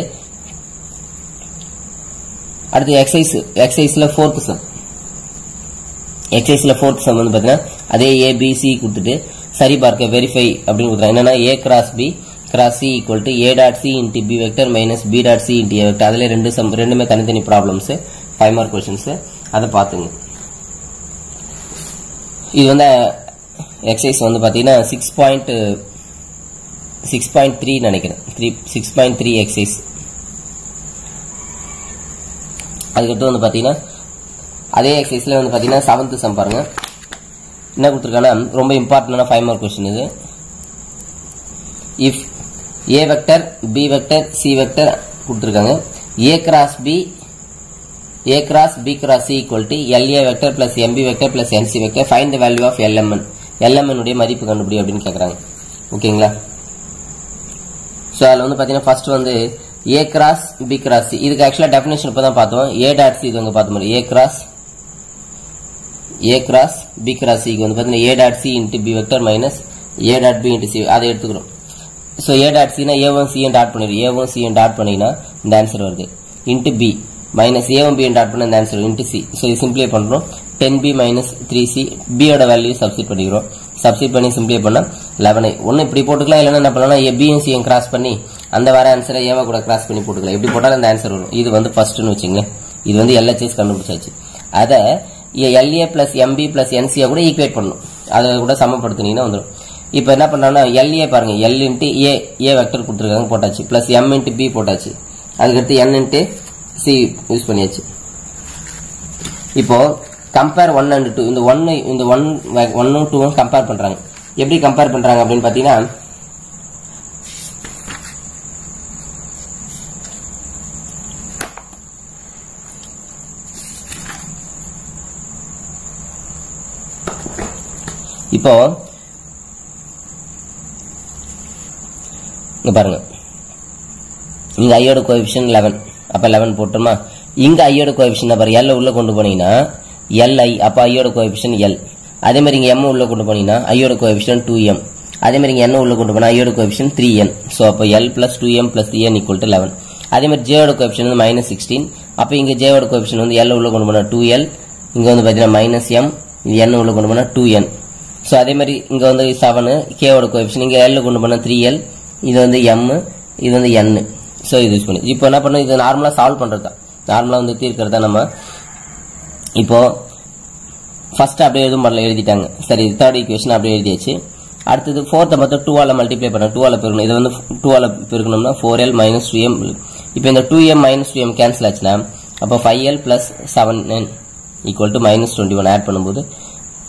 எக்ஸசைஸ்ல ஃபோர்த் சம். எக்ஸசைஸ்ல ஃபோர்த் சம் வந்து பாத்தீங்கன்னா அதே ஏபிசி கொடுத்துட்டு சரி பார்க்க வெரிஃபை அப்படின்னு கொடுத்துறாங்க. என்னன்னா A cross B cross C equal to A dot C into B vector B dot C into A vector. அதுல ரெண்டுமே தனித்தனி ப்ராப்ளம்ஸ், 5 மார்க் கொஸ்டின்ஸ். அதை பார்த்துங்க. இது வந்து எக்ஸசைஸ் வந்து பாத்தீங்கன்னா 6.3 நினைக்கிறேன், 6.3 எக்ஸசைஸ். அதுக்கடுத்து வந்து பாத்தீங்கன்னா அதே எக்ஸசைஸ்ல வந்து பாத்தீங்கன்னா 7th சம் பாருங்க. என்ன கொடுத்துருக்காங்கன்னா ரொம்ப இம்பார்ட்டன்டான 5 மார்க் கொஸ்டின் இது. If A vector B vector C vector கொடுத்துருக்காங்க. A cross B cross C equal to LA vector plus MB vector plus NC vector. Find the value of LMN. LMN உடைய மதிப்பு கண்டுபிடி அப்படின்னு கேட்கறாங்க. ஓகேங்களா? ஸோ அதில் வந்து பாத்தீங்கன்னா ஃபர்ஸ்ட் வந்து A cross B cross C. இதுக்கு ஆக்சுவலா டெஃபினேஷன் இப்பதான் பார்த்தோம். ஏ டாட் சி இது வந்து பார்த்த மாதிரி ஏ கிராஸ் பி கிராஸ் சிக்கு வந்து பாத்தீங்கன்னா A dot C into B vector A dot B into C. அதை எடுத்துக்கிறோம். ஸோ ஏ டாட் சினா ஏவும் சியும் டாட் பண்ணிடும். ஏவும் சியும் டாட் பண்ணினா இந்த ஆன்சர் வருது. இன்ட்டு பி ஏவும் பியும் டாட் பண்ண இந்த ஆன்சர் இன்ட்டு சி. ஸோ இது சிம்பிளை பண்றோம். 10b - 3c. பியோட வேல்யூ சப்ஸ்டிட் பண்ணிக்கிறோம். சப்ஸ்டிட் பண்ணி சிம்பிளை பண்ணா 11. ஒன்னு இப்படி போட்டுக்கலாம், இல்லைன்னா என்ன பண்ணலாம், பியும் சியும் கிராஸ் பண்ணி அந்த வர ஆன்சரை ஏவா கூட கிராஸ் பண்ணி போட்டுக்கலாம். எப்படி போட்டாலும் அந்த ஆன்சர் வரும். இது வந்து ஃபர்ஸ்ட்னு வச்சுங்களேன். இது வந்து LHS கண்டுபிடிச்சாச்சு. அதை LA plus MB plus NC கூட ஈக்குவேட் பண்ணணும். அதை கூட சமப்படுத்தினீங்கன்னா வந்துடும். இப்ப என்ன பண்றாங்கன்னா LA பாருங்க, L இன்ட்டு ஏ வெக்டர் கொடுத்துருக்காங்க போட்டாச்சு, பிளஸ் M இன்ட்டு B போட்டாச்சு, அதுக்கடுத்து N இன்ட்டு C யூஸ் பண்ணியாச்சு. இப்போ கம்பேர் 1 and 2. இந்த 1 2 கம்பேர் பண்றாங்க. எப்படி கம்பேர் பண்றாங்க அப்படின்னு பாத்தீங்கன்னா இப்போ இங்க பாருங்க, இங்க ஐயோட கோஎஃபிஷியன்ட் 11. அப்ப 11 போட்டோமா. இங்க ஐயோட கோஎஃபிஷியன்ட் பாருங்க, L உள்ள கொண்டு போனீங்கன்னா LI, அப்ப ஐயோட கோஎஃபிஷியன்ட் L. அதே மாதிரி இங்க M உள்ள கொண்டு போனீங்கன்னா ஐயோட கோஎஃபிஷியன்ட் 2M. அதே மாதிரி இங்க N உள்ள கொண்டு போனா ஐயோட கோஎஃபிஷியன்ட் 3N. சோ அப்ப L plus 2M plus 3N equal to 11. அதே மாதிரி J ஓட கோஎஃபிஷியன்ட் -16, அப்போ இங்கே ஜேவோட கோஎஃபிஷியன்ட் வந்து எல் உள்ள கொண்டு போனால் 2l, இங்கே வந்து பார்த்தீங்கன்னா -m, இது n உள்ள கொண்டு போனால் 2n. ஸோ அதே மாதிரி இங்கே வந்து 7 கேவோட கோஎஃபிஷியன்ட், இங்கே l கொண்டு போனால் 3l, இது வந்து m, இது வந்து n. ஸோ இது யூஸ் பண்ணி இப்போ என்ன பண்ணணும், இது நார்மலாக சால்வ் பண்ணுறது தான், நார்மலாக வந்து தீர்க்கிறது தான். நம்ம இப்போ ஃபர்ஸ்ட் அப்படியே எதுவும் பண்ணல, எழுதிட்டாங்க. சரி, தேர்ட் ஈக்குவேஷன் அப்படியே எழுதியாச்சு. அடுத்தது ஃபோர்த்தை மட்டும் 2 ஆல் மல்டிப்ளை பண்ணணும், 2 ஆல் பெருக்கணும். இது வந்து 2 ஆல் பெருக்கணும்னா 4l - 2m. இப்போ இந்த 2m - 2m கேன்சல் ஆச்சுன்னா அப்போ 5l + 7n = -21 ஆட் பண்ணும்போது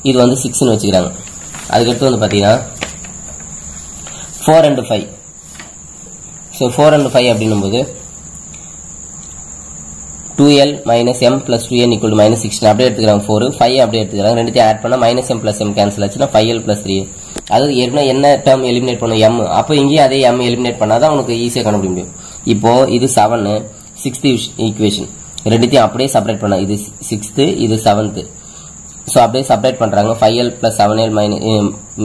இது வந்து 6ன்னு வச்சுக்கிறாங்க. அதுக்கடுத்து வந்து பார்த்தீங்கன்னா 4 and 5. ஸோ 4 and 5 அப்படின்னும்போது 2l - m + 2n = -16 அப்படியே எடுத்துக்கிறாங்க. 4 5 அப்படியே எடுத்துக்கிறாங்க. ரெண்டுத்தையும் ஆட் பண்ணா -m + m கேன்சல் ஆச்சுன்னா 5l + 3. அது ஏற்கனவே என்ன டேர்ம் எலிமினேட் பண்ணும், m. அப்போ இங்கேயும் அதே m எலிமினேட் பண்ணாதான் உனக்கு ஈஸியாக கண்டுபிடிக்க முடியும். இப்போ இது 7 6th ஈக்குவேஷன், ரெண்டுத்தையும் அப்படியே செப்பரேட் பண்ணா இது 6th இது 7th. ஸோ அப்படியே செப்பரேட் பண்றாங்க. 5l + 7l =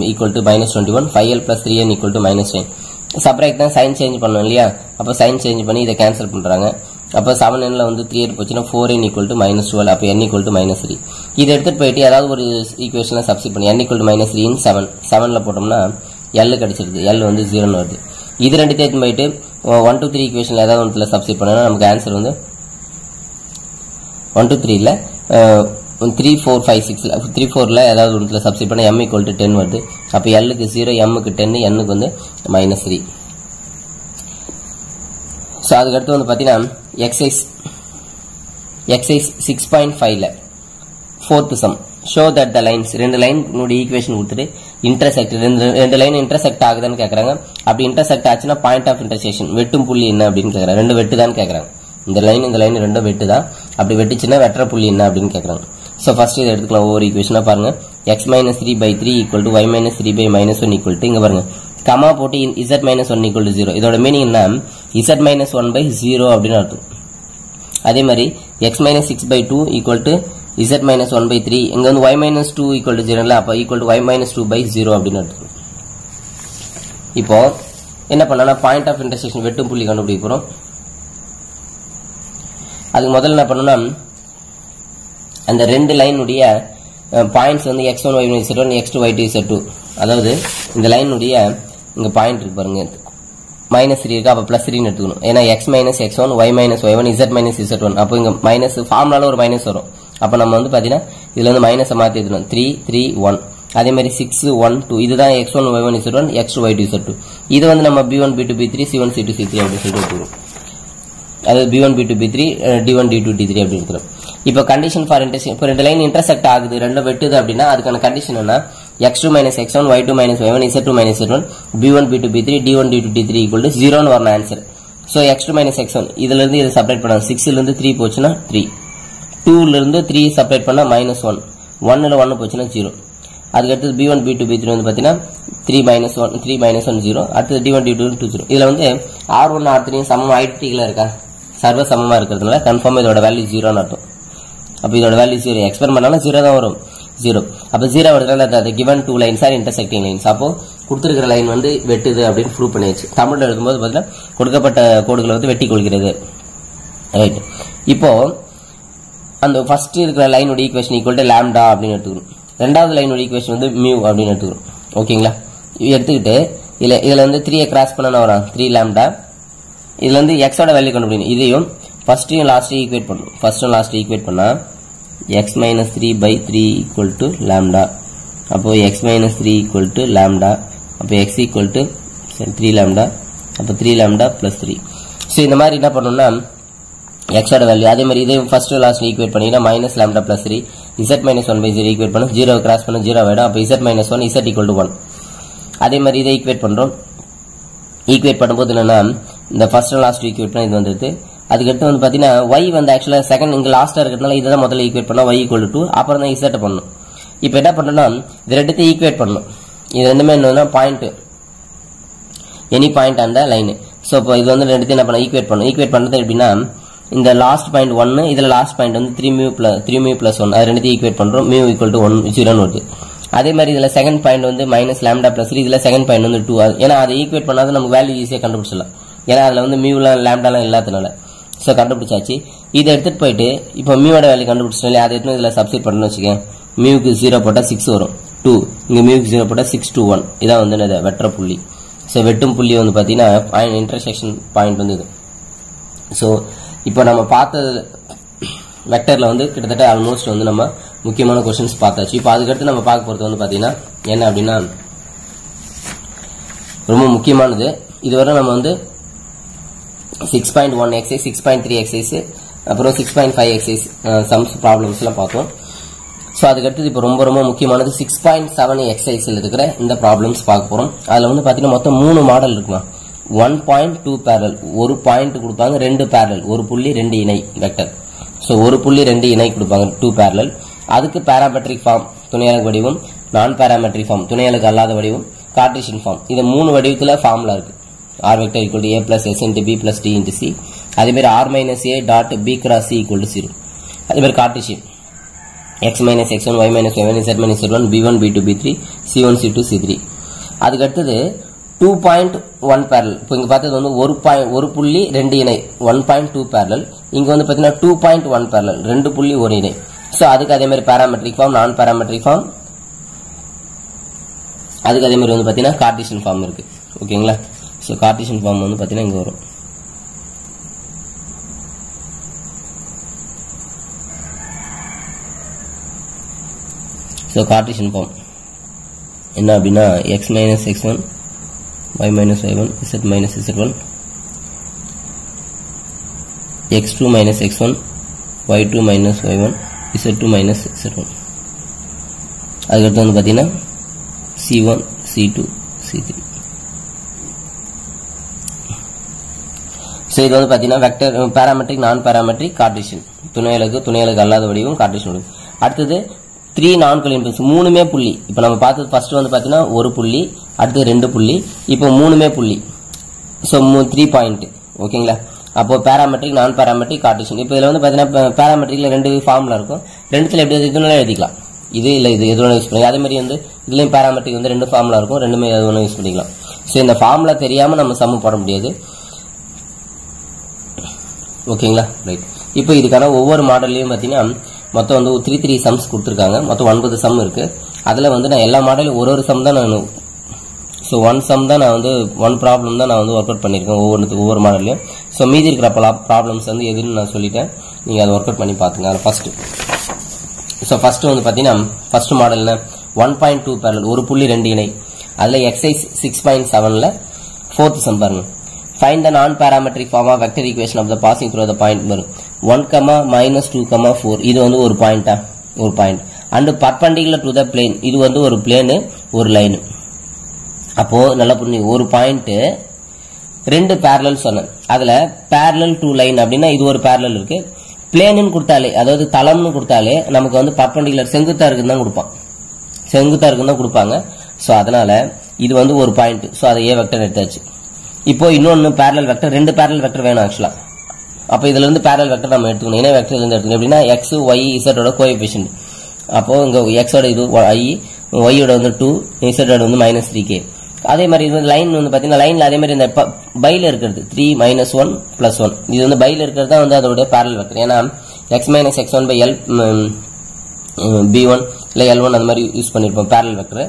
-21, 5l + 3n = -9. Separate தான் சைன் சேஞ்ச் பண்ணணும் இல்லையா, அப்போ சைன் சேஞ்ச் பண்ணி இதை கேன்சல் பண்றாங்க. அப்போ 7nல வந்து 3 எடுத்து போச்சுன்னா 4n = -12, அப்போ n = -3. இதை எடுத்துட்டு போயிட்டு ஏதாவது ஒரு ஈக்குவேஷன்ல சப்ஸ்டிட் பண்ணி n = -3 in 7ல போட்டோம்னா l கிடைச்சிருது, l வந்து 0ன்னு வருது. இது ரெண்டுத்தையும் எடுத்து போயிட்டு 1 to 3 ஈக்குவேஷன்ல ஏதாவது ஒன்றுல சப்ஸ்டிட் பண்ணா நமக்கு ஆன்சர் வந்து 1 to 3ல 3 4 5 6 3 4ல ஏதாவது ஒன்றுல சப்ஸ்டிட் பண்ணா m = 10 வருது. அப்போ l க்கு 0, m க்கு 10, n க்கு வந்து -3. ஸோ அதுக்கடுத்து வந்து பார்த்தீங்கன்னா எக்ஸசைஸ் 6.5ல 4th sum. Show that the lines, ரெண்டு லைன் ஈக்குவேஷன் கொடுத்துட்டு இன்டர்செக்ட், ரெண்டு லைன் இன்டர்செக்ட் ஆகுதுன்னு கேட்கறாங்க. அப்படி இன்டர்செக்ட் ஆச்சுன்னா பாயிண்ட் ஆஃப் இன்டர்செக்ஷன், வெட்டும் புள்ளி என்ன அப்படின்னு கேட்கறாங்க. ரெண்டு வெட்டு தான் கேட்கறாங்க. இந்த லைன் ரெண்டும் வெட்டு தான். அப்படி வெட்டுச்சுன்னா வெட்டுற புள்ளி என்ன அப்படின்னு கேட்கறாங்க. ஸோ ஃபர்ஸ்ட் இதை எடுத்துக்கலாம். ஒவ்வொரு ஈக்குவேஷனா பாருங்க. x - 3/3 = y - 3/-1 = இங்க பாருங்க கமா போட்டு z - 1 = 0. இதோட மீனிங் என்ன, z - 1/0 அப்படின்னு அர்த்தம். அதே மாதிரி x - 6/2 = z - 1/3. இங்க வந்து y - 2 = 0 அப்ப y - 2/0 அப்படின்னு அர்த்தம். இப்போ என்ன பண்ணலாம், பாயிண்ட் ஆஃப் இன்டர்செக்ஷன் வெட்டும் புள்ளி கண்டுபிடிக்க போறோம். அதுக்கு முதல்ல என்ன பண்ணணும்னா அந்த ரெண்டு லைனுடைய பாயிண்ட்ஸ் வந்து x1 y1 z1 x2 y2 z2. அதாவது இந்த லைனுடைய இங்க பாயிண்ட் இருக்கு பாருங்க, -3 இருக்கு, அப்ப +3 ன்னு எடுத்துக்கணும். ஏன்னா x - x1 y - y1 z - z1. அப்போ இங்க மைனஸ் ஃபார்முலால ஒரு மைனஸ் வரும். அப்ப நம்ம வந்து பாத்தீங்கன்னா இதுல வந்து மைனஸை மாத்தி எடுக்கணும். 3 3 1. அதே மாதிரி 6 1 2. இதுதான் x1 y1 z1 x2 y2 z2. இது வந்து நம்ம b1 b2 b3 c1 c2 c3 அப்படி சொல்லிட்டு எடுத்துக்கணும். அது b1 b2 b3 d1 d2 d3 அப்படி எடுத்துக்கணும். இப்போ கண்டிஷன் ஃபார் இன்டர்செக்ஷன், இப்போ ரெண்டு லைன் இன்டர்செக்ட் ஆகுது, ரெண்டும் வெட்டுது அப்படின்னா அதுக்கான கண்டிஷன் என்ன, x2 - x1 y2 - y1 z2 - z1 b1 b2 b3 d1 d2 d3 = 0ன்னு வரணும் ஆன்சர். ஸோ x2 - x1 இதுல இருந்து இதை செப்பரேட் பண்ணலாம். 6ல இருந்து 3 போச்சுன்னா 3, 2ல இருந்து 3 செப்பரேட் பண்ணா -1, 1ல 1 போச்சுன்னா 0. அதுக்கடுத்து b1 b2 b3 வந்து பாத்தீங்கன்னா 3 - 1 0. அடுத்து d1 d2 2 0. இதுல வந்து r1 r3 சமம் ஐடென்டிக்கலா இருக்கா, சர்வ சமமா இருக்கிறதுனால கன்ஃபார்ம் இதோட வேல்யூ 0ன்னு அர்த்தம். அப்ப இதோட வேல்யூ 0, எக்ஸ்பெரிமெண்ட் பண்ணாலும் 0 தான் வரும். 0 அப்ப 0 வருதுனால the given two lines are intersecting lines. அப்போ கொடுத்திருக்கிற லைன் வந்து வெட்டுது அப்படின்னு ப்ரூவ் பண்ணியாச்சு. தமிழ்ல எழுதும்போது பாத்தீங்கன்னா கொடுக்கப்பட்ட கோடுகளை வந்து வெட்டி கொள்கிறது. ரைட். இப்போ அந்த ஃபர்ஸ்ட் இருக்கிற லைனோட ஈக்குவேஷன் ஈக்குவல் டு லாம்டா அப்படின்னு எடுத்துக்கணும். ரெண்டாவது லைனோட ஈக்குவேஷன் வந்து மியூ அப்படின்னு எடுத்துக்கணும். ஓகேங்களா, இது எடுத்துக்கிட்டு இதுல வந்து 3 கிராஸ் பண்ணா வரும் 3 லாம்டா. இதுல வந்து x ஓட வேல்யூ கண்டுபிடிக்கணும். இதையும் ஃபர்ஸ்டையும் லாஸ்டையும் ஈக்குவேட் பண்ணணும். ஃபர்ஸ்டும் லாஸ்டையும் ஈக்குவேட் பண்ணா x - 3/3 = லாம்டா. அப்போ x - 3 = லாம்டா. அப்போ x = 3 லாம்டா. அப்போ 3 லாம்டா + 3. ஸோ இந்த மாதிரி என்ன பண்ணணும்னா x ஓட வேல்யூ அதே மாதிரி இதையும் ஃபர்ஸ்ட் லாஸ்ட் ஈக்குவேட் பண்ணினா -λ + 3 z - 1/0 ஈக்குவேட் பண்ணா 0 கிராஸ் பண்ணா 0 ஆயிடும். அப்போ z - 1 z = 1. அதே மாதிரி இதை ஈக்குவேட் பண்றோம். ஈக்குவேட் பண்ணும்போது என்னன்னா இந்த ஃபர்ஸ்ட் லாஸ்ட் ஈக்குவேட் பண்ணா இது வந்துருது. அதுக்கடுத்து வந்து பாத்தீங்கன்னா y வந்து ஆக்சுவலா செகண்ட் இங்க லாஸ்டா இருக்கிறதுனால இதான் முதல்ல ஈக்குவேட் பண்ணா y = 2. அப்புறம் தான் z பண்ணணும். இப்போ என்ன பண்ணணும்னா இது ரெண்டுத்தையும் ஈக்குவேட் பண்ணணும். இது ரெண்டுமே என்னன்னா பாயிண்ட், எனி பாயிண்ட் அந்த லைன். ஸோ இப்போ இது வந்து ரெண்டுத்தையும் என்ன பண்ண ஈக்குவேட் பண்ணணும். ஈக்குவேட் பண்றது எப்படின்னா இந்த லாஸ்ட் பாயிண்ட் 1, இதுல லாஸ்ட் பாயிண்ட் வந்து 3 μ + 1. அது ரெண்டுத்தையும் ஈக்குவேட் பண்றோம். μ = 1 0ன்னு வருது. அதே மாதிரி இதுல செகண்ட் பாயிண்ட் வந்து -λ + 3, இதுல செகண்ட் பாயிண்ட் வந்து 2. ஏன்னா அதை ஈக்குவேட் பண்ணாத நமக்கு வேல்யூ ஈஸியா கண்டுபிடிச்சிடலாம். ஏன்னா அதுல வந்து மியூலாம் லாம்டாலாம் இல்லாதனால. ஸோ கண்டுபிடிச்சாச்சு. இதை எடுத்துட்டு போயிட்டு இப்போ மியூவோட வேல்யூ கண்டுபிடிச்சோம் இல்லையா, அதை எடுத்து இதில் சப்ஸ்டிட் பண்ணணும்னு வச்சுக்கேன். மியூக்கு 0 போட்டால் 6 வரும், 2 இங்கே மியூக்கு 0 போட்டால் 6 2 1 இதான் வந்து வெட்டுற புள்ளி. ஸோ வெட்டும் புள்ளி வந்து பார்த்தீங்கன்னா இன்டர்செக்ஷன் பாயிண்ட் வந்து இது. ஸோ இப்போ நம்ம பார்த்தது வெக்டரில் வந்து கிட்டத்தட்ட ஆல்மோஸ்ட் வந்து நம்ம முக்கியமான கொஸ்டின்ஸ் பார்த்தாச்சு. இப்போ அதுக்கடுத்து நம்ம பார்க்க போகிறது வந்து பார்த்தீங்கன்னா என்ன அப்படின்னா ரொம்ப முக்கியமானது. இதுவரை நம்ம வந்து 6.1 எக்ஸைஸ், 6.3 எக்ஸைஸ், அப்புறம் 6.5 எக்ஸைஸ் சம்ஸ் ப்ராப்ளம்ஸ்லாம் பார்த்தோம். ஸோ அதுக்கடுத்து இப்போ ரொம்ப ரொம்ப முக்கியமானது 6.7 எக்ஸைஸில் இருக்கிற இந்த ப்ராப்ளம்ஸ் பார்க்க போகிறோம். அதில் வந்து பார்த்தீங்கன்னா மொத்தம் 3 மாடல் இருக்குமா. 1.2 பேரல், ஒரு பாயிண்ட் கொடுப்பாங்க, 2 பேரல், ஒரு புள்ளி 2 இணை வெக்டர். ஸோ ஒரு புள்ளி 2 இணை கொடுப்பாங்க, 2 பேரல். அதுக்கு பேராமெட்ரிக் ஃபார்ம் துணையலகு வடிவம், நான் பேராமெட்ரிக் ஃபார்ம் துணையலகு அல்லாத வடிவம், கார்ட்டீசியன் ஃபார்ம். இது 3 வடிவத்தில் ஃபார்முலா இருக்கு. r vector equal to a plus s into b plus d into c. அதே மாதிரி r minus a dot b cross c equal to 0. அதே மாதிரி Cartesian x minus x1 y minus y1 z minus z1 b1 b2 b3 c1 c2 c3. அதுக்கு அடுத்தது 2.1 parallel. இப்போ இங்க பார்த்தது வந்து ஒரு புள்ளி 2 இணை 1.2 parallel. இங்க வந்து பார்த்தீங்கன்னா 2.1 parallel 2 புள்ளி 1 இணை. ஸோ அதுக்கு அதே மாதிரி பேராமெட்ரிக் ஃபார்ம், நான் பேராமெட்ரிக் ஃபார்ம், அதுக்கு அதே மாதிரி வந்து பார்த்தீங்கன்னா கார்ட்டீசியன் ஃபார்ம் இருக்கு. ஓகேங்களா. ஸோ கார்ட்டீசியன் ஃபார்ம் வந்து பார்த்தீங்கன்னா இங்கே வரும். ஸோ கார்ட்டீசியன் ஃபார்ம் என்ன அப்படின்னா X minus x1 y minus y1 z minus z1 x2 minus x1 y2 minus y1 z2 minus z1. அதுக்கடுத்து வந்து பார்த்தீங்கன்னா c1 c2 c3. ஸோ இது வந்து பார்த்தீங்கன்னா vector parametric, non parametric, cartesian துணையலகு அல்லாத வடிவம், கார்ட்டீசியன் வடிவம். அடுத்தது 3 நான்குகள் இம்பல்ஸ், 3மே புள்ளி. இப்போ நம்ம பார்த்தது ஃபர்ஸ்ட் வந்து பார்த்தீங்கன்னா ஒரு புள்ளி, அடுத்து 2 புள்ளி, இப்போ 3மே புள்ளி. So 3 point. ஓகேங்களா. அப்போ பேராமெட்ரிக், நான் பேராமெட்ரிக், கார்ட்டீசியன். இப்போ இதில் வந்து பார்த்தீங்கன்னா பேராமெட்ரிக்ல 2 ஃபார்முலா இருக்கும். 2த்துல எப்படி எதுனாலும் எழுதிக்கலாம். இது இல்லை இது எது வேணும் யூஸ் பண்ணிக்கலாம். அதே மாதிரி வந்து இதுலேயும் பேராமெட்ரிக் வந்து 2 ஃபார்முலா இருக்கும், ரெண்டுமே எது வேணும் யூஸ் பண்ணிக்கலாம். ஸோ இந்த ஃபார்முலா தெரியாமல் நம்ம சம் போட முடியாது. ஓகேங்களா. ரைட். இப்போ இதுக்கான ஒவ்வொரு மாடல்லையும் பார்த்தீங்கன்னா மொத்தம் வந்து 3 சம்ஸ் கொடுத்துருக்காங்க. மொத்தம் 9 சம் இருக்கு. அதில் வந்து நான் எல்லா மாடலும் ஒரு சம் தான் நான், ஸோ 1 சம் தான் நான் வந்து 1 ப்ராப்ளம் தான் நான் வந்து ஒர்க் அவுட் பண்ணியிருக்கேன் ஒவ்வொரு மாடல்லையும். ஸோ மீதி இருக்கிற ப்ராப்ளம்ஸ் வந்து எதுன்னு நான் சொல்லிட்டேன், நீங்கள் அதை ஒர்க் அவுட் பண்ணி பார்த்துங்க. அதில் ஃபர்ஸ்ட் வந்து பார்த்தீங்கன்னா ஃபர்ஸ்ட் மாடல்னா 1.2 parallel, ஒரு புள்ளி 2 இணை. அதில் எக்ஸைஸ் 6.7ல் 4th சம் பாருங்க. Find the non-parametric form of vector equation of the passing through the point 1, -2, 4. இது வந்து ஒரு பாயிண்டா, ஒரு point. And perpendicular to the plane, இது வந்து ஒரு பிளேனு, ஒரு லைன். அப்போ நல்லா புரிஞ்சு, ஒரு பாயிண்ட் 2 பேரலல் சொன்னேன். அதுல parallel to line அப்படின்னா இது ஒரு பேரலல் இருக்கு. பிளேன்னு கொடுத்தாலே, அதாவது தளம்னு கொடுத்தாலே நமக்கு வந்து பர்பெண்டிகுலர் செங்குத்தா இருக்குன்னு தான் கொடுப்பான், செங்குத்தா இருக்குன்னு தான் கொடுப்பாங்க. ஸோ அதனால இது வந்து ஒரு பாயிண்ட். ஸோ அதை ஏ வெக்டர் எடுத்தாச்சு. இப்போ இன்னொன்னு பேரலல் வெக்டர், 2 பேரலல் வெக்டர் வேணும் ஆக்சுவலா. அப்போ இதுல இருந்து பேரலல் வெக்டர் நம்ம எடுத்துக்கணும். இணை வெக்டர் இருந்து எடுத்துக்கணும். எப்படின்னா எக்ஸ் ஒய் இசட்டோட கோஎஃபிஷியன்ட். அப்போ இங்க எக்ஸோட இது ஐ, ஒய்யோட வந்து 2, இசட்டோட வந்து -3k. அதே மாதிரி இது லைன் வந்து பாத்தீங்கன்னா லைன்ல அதே மாதிரி இந்த பைல இருக்கிறது 3 -1 +1, இது வந்து பைல இருக்கிறது தான் வந்து அதோட பேரலல் வெக்டர். ஏன்னா x - x1/l b1 இல்ல l1 அந்த மாதிரி யூஸ் பண்ணிருப்போம் பேரலல் வெக்டர்.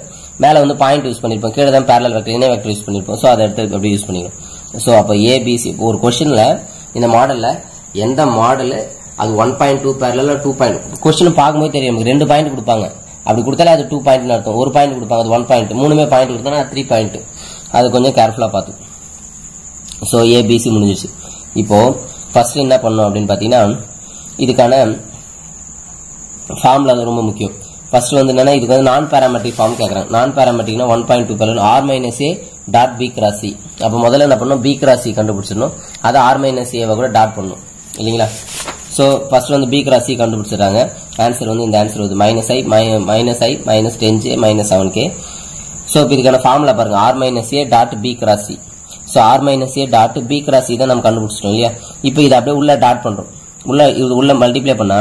மேல வந்து பாயிண்ட் யூஸ் பண்ணிருப்போம், கீழே தான் பேரலல் வெக்டர் இணை வெக்டர் யூஸ் பண்ணிருப்போம். ஸோ அதை எடுத்து அப்படி யூஸ் பண்ணிக்கலாம். ஸோ அப்போ ஏபிசி ஒரு கொஸ்டின்ல இந்த மாடல்ல எந்த மாடல் அது 1.2 parallel 2 பாயிண்ட் கொஸ்டின் பார்க்கும்போது தெரியும். 2 பாயிண்ட் கொடுப்பாங்க, அப்படி கொடுத்தாலே அது 2 பாயிண்ட் அர்த்தம். ஒரு பாயிண்ட் கொடுப்பாங்க அது 1 பாயிண்ட், 3மே பாயிண்ட் கொடுத்தா 3 பாயிண்ட். அது கொஞ்சம் கேர்ஃபுல்லா பார்த்து. ஸோ ஏபிசி முடிஞ்சிருச்சு. இப்போ ஃபர்ஸ்ட் என்ன பண்ணணும் அப்படின்னு பாத்தீங்கன்னா இதுக்கான ஃபார்முலா ரொம்ப முக்கியம். ஃபர்ஸ்ட் வந்து என்னன்னா இதுக்கு வந்து நான் பேராமெட்ரிக் ஃபார்ம் கேட்கறாங்க. நான் பேராமெட்ரிக்னா 1.2 parallel r - a dot b cross c. அப்போ முதல்ல என்ன பண்ணணும், b cross c கண்டுபிடிச்சிடணும். அதை r - a கூட டாட் பண்ணணும் இல்லைங்களா. ஸோ ஃபர்ஸ்ட் வந்து b cross c கண்டுபிடிச்சிடறாங்க. ஆன்சர் வந்து இந்த ஆன்சர் வந்து -i -10j -7k. ஸோ இப்போ இதுக்கான ஃபார்முலா பாருங்க, r - a dot b cross c. So r - a dot b cross c தான் நம்ம கண்டுபிடிச்சிட்டோம் இல்லையா. இப்போ இதை அப்படியே உள்ள டாட் பண்றோம். உள்ள மல்டிப்ளை பண்ணா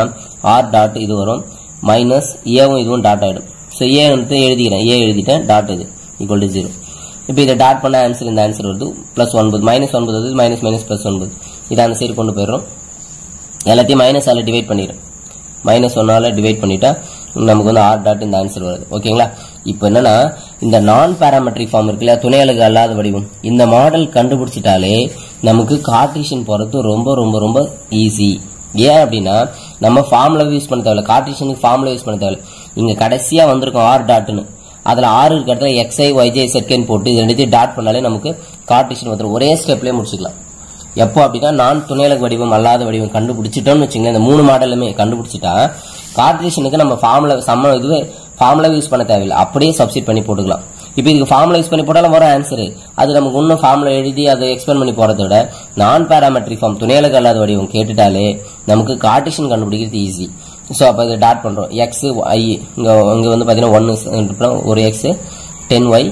r டாட் இது வரும், மைனஸ் ஏவும் இதுவும் டாட் ஆயிடும். ஸோ ஏ வந்து எழுதிக்கிறேன், ஏ எழுதிட்டேன், டாட் இது ஈக்குவல் டு 0. இப்போ இதை டாட் பண்ண ஆன்சர் இந்த ஆன்சர் வருது +9, -9 வருது, மைனஸ் +9 இது அந்த சைடு கொண்டு போயிடுறோம். எல்லாத்தையும் மைனஸால டிவைட் பண்ணிடும். -1ஆல டிவைட் பண்ணிட்டா நமக்கு வந்து ஆர் டாட் இந்த ஆன்சர் வருது. ஓகேங்களா? இப்போ என்னன்னா இந்த நான் பாராமெட்ரிக் ஃபார்ம் இருக்குல்ல, துணை அலகு அல்லாத வடிவம், இந்த மாடல் கண்டுபிடிச்சிட்டாலே நமக்கு கார்ட்டீசியன் போறது ரொம்ப ரொம்ப ரொம்ப ஈஸி. ஏன் அப்படின்னா நம்ம ஃபார்முலா யூஸ் பண்ண தேவையில்ல, கார்ட்டீசியனுக்கு ஃபார்முலா யூஸ் பண்ண தேவையில்ல. இங்க கடைசியா வந்திருக்கும் ஆர் டாட்னு, அதுல ஆறு இருக்க இடத்துல எக்ஸ்ஐ ஒய்ஜே செட்கேன்னு போட்டு இது ரெண்டுத்தையும் டாட் பண்ணாலே நமக்கு கார்ட்டீசியன் வந்துடும். ஒரே ஸ்டெப்லேயே முடிச்சுக்கலாம். எப்போ அப்படின்னா நான் துணை அலகு வடிவம் அல்லாத வடிவம் கண்டுபிடிச்சிட்டோம்னு வச்சுங்களேன், இந்த 3 மாடலுமே கண்டுபிடிச்சிட்டா கார்ட்டீசியனுக்கு நம்ம ஃபார்முலா யூஸ் பண்ண தேவையில்லை, அப்படியே சப்ஸ்டிட் பண்ணி போட்டுக்கலாம். இப்போ இதுக்கு ஃபார்முலா யூஸ் பண்ணி போட்டாலும் வர ஆன்சர் அது நமக்கு இன்னும் ஃபார்முலா எழுதி அதை எக்ஸ்பிளைன் பண்ணி போறதை விட நான் பாராமெட்ரிக் ஃபார்ம் துணை அலகு அல்லாத வடிவம் கேட்டுட்டாலே நமக்கு கார்ட்டீசியன் கண்டுபிடிக்கிறது ஈஸி. ஸோ அப்போ இதை டாட் பண்றோம். எக்ஸ் ஒய் இங்க வந்து பாத்தீங்கன்னா 1 ஒரு எக்ஸ் 10y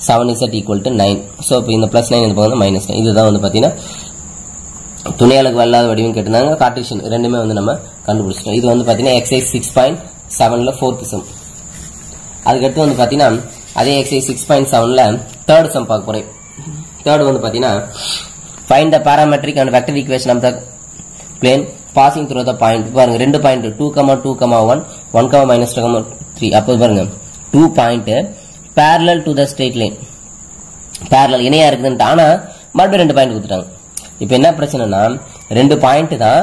7z = 9. ஸோ இப்போ இந்த +9 இந்த பக்கம் -9. இதுதான் வந்து பாத்தீங்கன்னா துணை அலகு அல்லாத வடிவம் கேட்டிருந்தாங்க. கார்ட்டீசியன் ரெண்டுமே வந்து நம்ம கண்டுபிடிச்சிட்டோம். இது வந்து பாத்தீங்கன்னா எக்ஸைஸ் 6.7ல 4th சம். அதுக்கடுத்து வந்து பாத்தீங்கன்னா அதே எக்ஸைஸ் 6.7ல 3rd சம் பார்க்க போறேன். 3rd வந்து பாத்தீங்கன்னா find the parametric and vector equation of the plane passing through the point. பாருங்க 2 பாயிண்ட் 2, 2, 1, 1, -2, 3. அப்போ பாருங்க 2 point parallel to the straight line, parallel இணையா இருக்குதுன்னு, ஆனா மறுபடியும் 2 பாயிண்ட் கொடுத்துட்டாங்க. இப்போ என்ன பிரச்சனைனா 2 பாயிண்ட் தான்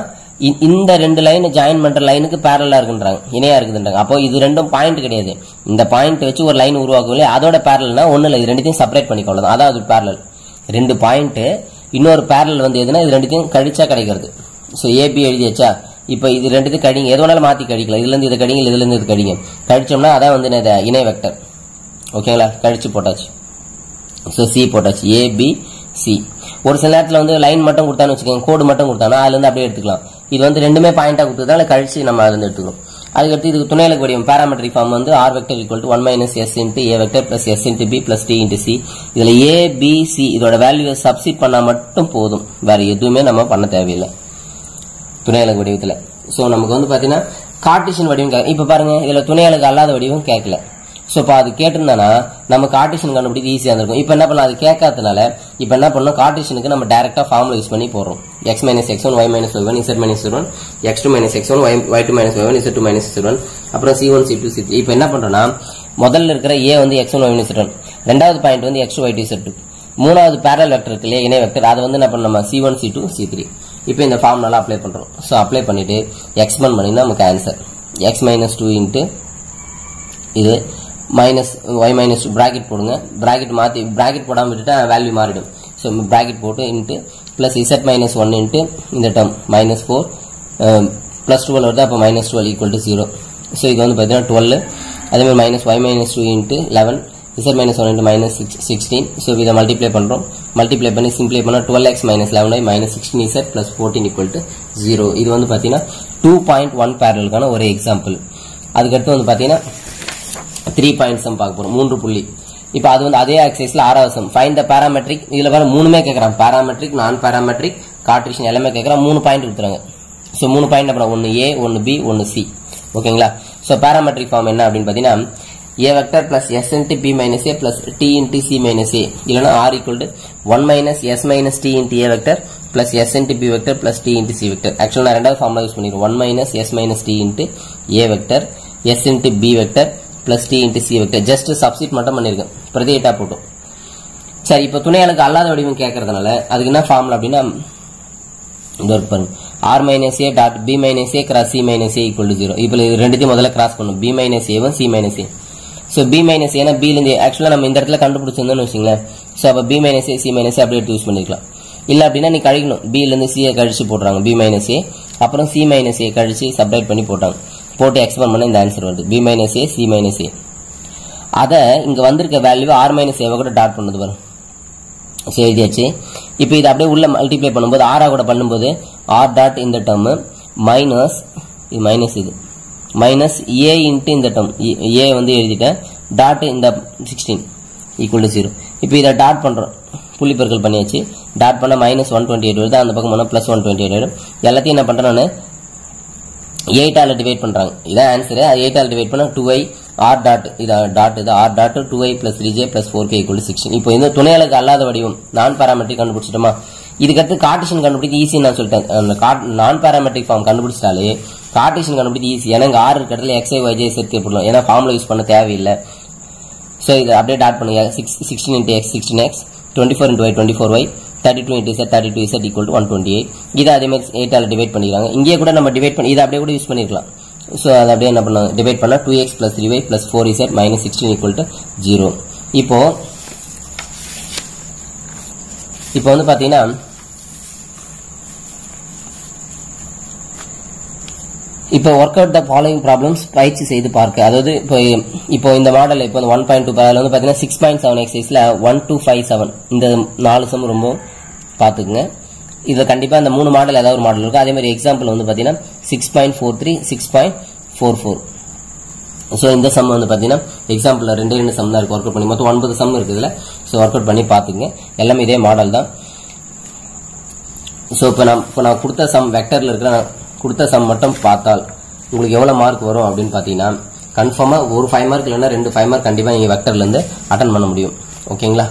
இந்த 2 லைன் ஜாயின் பண்ற லைனுக்கு பேரலா இருக்குன்றாங்க, இணையா இருக்குதுன்றாங்க. அப்போ இது ரெண்டும் பாயிண்ட் கிடையாது. இந்த பாயிண்ட் வச்சு ஒரு லைன் உருவாக்கவில்லை, அதோட பேரலல்னா ஒண்ணு இல்லை, இது ரெண்டுத்தையும் செப்பரேட் பண்ணிக்கொள்ளலாம். அதாவது பேரலல் 2 பாயிண்ட் இன்னொரு பேரலல் வந்து எதுனா இது ரெண்டுத்தையும் கழிச்சா கிடைக்கிறது. ஸோ ஏபி எழுதியாச்சா, இப்போ இது ரெண்டுத்தையும் கடிங்க, எது வேணாலும் மாத்தி கழிக்கலாம். இதுல இருந்து இதை கடிங்க, இதுல இருந்து இது கடிங்க, கழிச்சோம்னா அதான் வந்து இணை வெக்டர். ஓகேங்களா? கழிச்சு போட்டாச்சு. ஸோ சி போட்டாச்சு, ஏபி சி. ஒரு சில நேரத்தில் வந்து லைன் மட்டும் கொடுத்தான்னு வச்சுக்கோங்க, கோடு மட்டும் கொடுத்தானா அதுல இருந்து அப்படியே எடுத்துக்கலாம். இது வந்து ரெண்டுமே பாயிண்டா கொடுத்ததால கழிச்சு நம்ம அதுல இருந்து எடுத்துக்கணும். அதுக்கடுத்து இதுக்கு துணை அலகு வடிவம் பாராமெட்ரிக் ஃபார்ம் வந்து r vector = 1 - s × a vector + s × b + t × c. இதுல a b c இதோட வேல்யூவை சப்ஸ்டிட் பண்ணா மட்டும் போதும், வேற எதுவுமே நம்ம பண்ண தேவையில்லை துணை அலகு வடிவத்துல. சோ நமக்கு வந்து பாத்தீங்கன்னா கார்ட்டீசியன் வடிவம் இப்ப பாருங்க, இதுல துணை அலகு அல்லாத வடிவம் கேட்கல. சோ இப்ப அது கேட்டிருந்தானா நம்ம கார்ட்டீசியன் கண்டுபிடிக்க ஈஸியா இருந்திருக்கும். இப்ப என்ன பண்ணலாம், அது கேட்காதனால இப்ப என்ன பண்ணணும், கார்ட்டீசியனுக்கு நம்ம டைரக்டா ஃபார்முலா யூஸ் பண்ணி போடுறோம். x - x1 y - y1 z - z1 x2 - x1 y2 - y1 z2 - z1 அப்புறம் c1 c2 c3. இப்ப என்ன பண்றோம்னா முதல்ல இருக்கிற a வந்து x1 y1 z1, ரெண்டாவது பாயிண்ட் வந்து x2 y2 z2, மூணாவது பேரலல் வெக்டர் இருக்கு இல்லையா, இணை வெக்டர், அது வந்து என்ன பண்ணோம் c1 c2 c3. இப்போ இந்த ஃபார்முலா அப்ளை பண்றோம். சோ அப்ளை பண்ணிட்டு எக்ஸ்பேண்ட் பண்ணினா நமக்கு ஆன்சர் x - 2 இன்டு இது minus y - 2 bracket போடுங்க. bracket மாத்தி bracket போடாம விட்டுட்டா வேல்யூ மாறிடும். சோ bracket போட்டு இன்டு plus z - 1 இன்டு இந்த டேர்ம் -4 plus 12 வருது. அப்ப -12 = 0. சோ இது வந்து பாத்தீங்கன்னா 12. அதே மாதிரி -y - 2 into 11 z - 1 into -16. So இத மல்டிப்ளை பண்றோம். மல்டிப்ளை பண்ணி சிம்பிளை பண்ணா 12x - 11y - 16z plus 14 = 0. இது வந்து பாத்தீங்கன்னா 2.1 parallelக்கான ஒரு எக்ஸாம்பிள். அதுக்கு அடுத்து வந்து பாத்தீங்கன்னா 3 பாயிண்ட் சம் பார்க்க போறோம், 3 புள்ளி. இப்போ அது வந்து அதே எக்ஸசைஸ்ல 6வது சம் ஃபைண்ட் த பாராமெட்ரிக். இதுல வர மூணுமே கேக்குறாங்க, பாராமெட்ரிக், நான் பாராமெட்ரிக், கார்ட்டீசியன் எல்லாமே கேக்குறாங்க. 3 பாயிண்ட் கொடுத்துறாங்க. சோ 3 பாயிண்ட் அப்புறம் 1 a 1 b 1 c. ஓகேங்களா? சோ பாராமெட்ரிக் ஃபார்ம் என்ன அப்படின்னு பாத்தீங்கன்னா a vector plus s into b minus a plus t into c minus a இல்லனா r = 1 minus s minus t into a vector plus s into b vector plus t into c vector. ஆக்சுவலா நான் ரெண்டாவது formula use பண்ணிருக்கேன். 1 minus s minus t into a vector s into b vector plus t into c vector. Just substitute மட்டும் பண்ணிருக்கேன், பிரதியிட்டா போட்டோம். சரி, இப்போ துணை அலகு அல்லாத வடிவம் கேட்கறதுனால அதுக்கு என்ன ஃபார்முலா அப்படின்னா இந்த ஒரு பாருங்க, r minus a dot b minus a cross c minus a = 0. இப்போ இது ரெண்டுத்தையும் முதல்ல கிராஸ் பண்ணும், b minus a 1 c minus a. So b minus a னா b ல இருந்து ஆக்சுவலா நம்ம இந்த இடத்துல கண்டுபிடிச்சிருந்தோம்னு வெச்சீங்களா. சோ அப்ப b minus a c minus a அப்படியே யூஸ் பண்ணிக்கலாம். இல்ல அப்படினா நீ கழிக்கணும், b ல இருந்து c கழிச்சு போடுறாங்க, b minus a அப்புறம் c minus a கழிச்சு சப்ட்ராக்ட் பண்ணி போட்டாங்க. போட்டு எக்ஸ்பேண்ட் பண்ணா இந்த ஆன்சர் வருது, b minus a c minus a. அத இங்க வந்திருக்க வேல்யூ r minus a கூட டாட் பண்ணுது பாருங்க. சோ எழுதியாச்சு. இப்போ இத அப்படியே உள்ள மல்டிப்ளை பண்ணும்போது r கூட பண்ணும்போது r டாட் இந்த டேர்ம் மைனஸ் இது மைனஸ் இது மைனஸ் a இன்டு இந்த டேர்ம் a வந்து எழுதிட்டேன், டாட் இந்த 16 = 0. இப்போ இத டாட் பண்றோம், புள்ளி பெருக்கல் பண்ணியாச்சு. டாட் பண்ணா -128 வருது, அந்த பக்கம் போனா +128 வரும். எல்லாத்தையும் என்ன பண்றேன் நான் 8 ஆல டிவைட் பண்றாங்க. இதான் ஆன்சர். 8 ஆல டிவைட் பண்ணா 2y r டாட் இது டாட் இது r dot 2y + 3j + 4k = 16. இப்போ இந்த துணை அலகு அல்லாத வடிவம் நான் பாராமெட்ரிக் கண்டுபிடிச்சிட்டோமா. இதுக்கடுத்து கார்ட்டீசியன் கண்டுபிடிக்க ஈஸி நான் சொல்லிட்டேன். நான் பாராமெட்ரிக் ஃபார்ம் கண்டுபிடிச்சாலே கார்ட்டீசியன் கண்டுபிடிக்க ஈஸி. ஏன்னா இங்க ஆறு இருக்கிறதுல எக்ஸ்ஐ ஒய்ஜே சேர்த்து போடலாம். ஏன்னா ஃபார்முலா யூஸ் பண்ண தேவையில்லை. ஸோ இதை அப்படியே டாட் பண்ணுங்க. 16 into x 16x, 24 into y 24y, 32 into z 32z equal to 128. இதை அதே மாதிரி 8 ஆல் டிவைட் பண்ணிக்கிறாங்க. இங்கே கூட நம்ம டிவைட் பண்ணி இதை அப்படியே கூட யூஸ் பண்ணிருக்கலாம். ஸோ அதை அப்படியே என்ன பண்ணலாம், டிவைட் பண்ணா 2x plus 3y plus 4z minus 16 equal to 0. இப்போ வந்து பாத்தீங்கன்னா இப்போ work out the following problems பயிற்சி செய்து பார்க்க. அதாவது இப்போ இந்த மாடல் இப்போ 1.2 அதில் வந்து பாத்தீங்கன்னா 6.7 எக்ஸைஸ்ல 1 to 5 7 இந்த 4 சம் ரொம்ப பாத்துக்குங்க. இதுல கண்டிப்பா இந்த 3 மாடல் ஏதாவது ஒரு மாடல் இருக்கும். அதே மாதிரி எக்ஸாம்பிள் வந்து பாத்தீங்கன்னா 6.43 6.44. ஸோ இந்த சம் வந்து பாத்தீங்கன்னா எக்ஸாம்பிள் 2 சம் தான் இருக்கு. ஒர்க் அவுட் பண்ணி மொத்தம் 9 சம் இருக்கு இதுல. ஸோ ஒர்க் அவுட் பண்ணி பாத்துங்க. எல்லாமே இதே மாடல் தான். ஸோ இப்போ நான் கொடுத்த சம் வெக்டர்ல இருக்கிற கொடுத்த சம் மட்டும் பார்த்தால் உங்களுக்கு எவ்வளவு மார்க் வரும் அப்படின்னு பாத்தீங்கன்னா கன்ஃபார்மா ஒரு 5 மார்க் இல்லைன்னா 2 5 மார்க் கண்டிப்பா நீங்க வெக்டர்ல இருந்து அட்டன் பண்ண முடியும். ஓகேங்களா?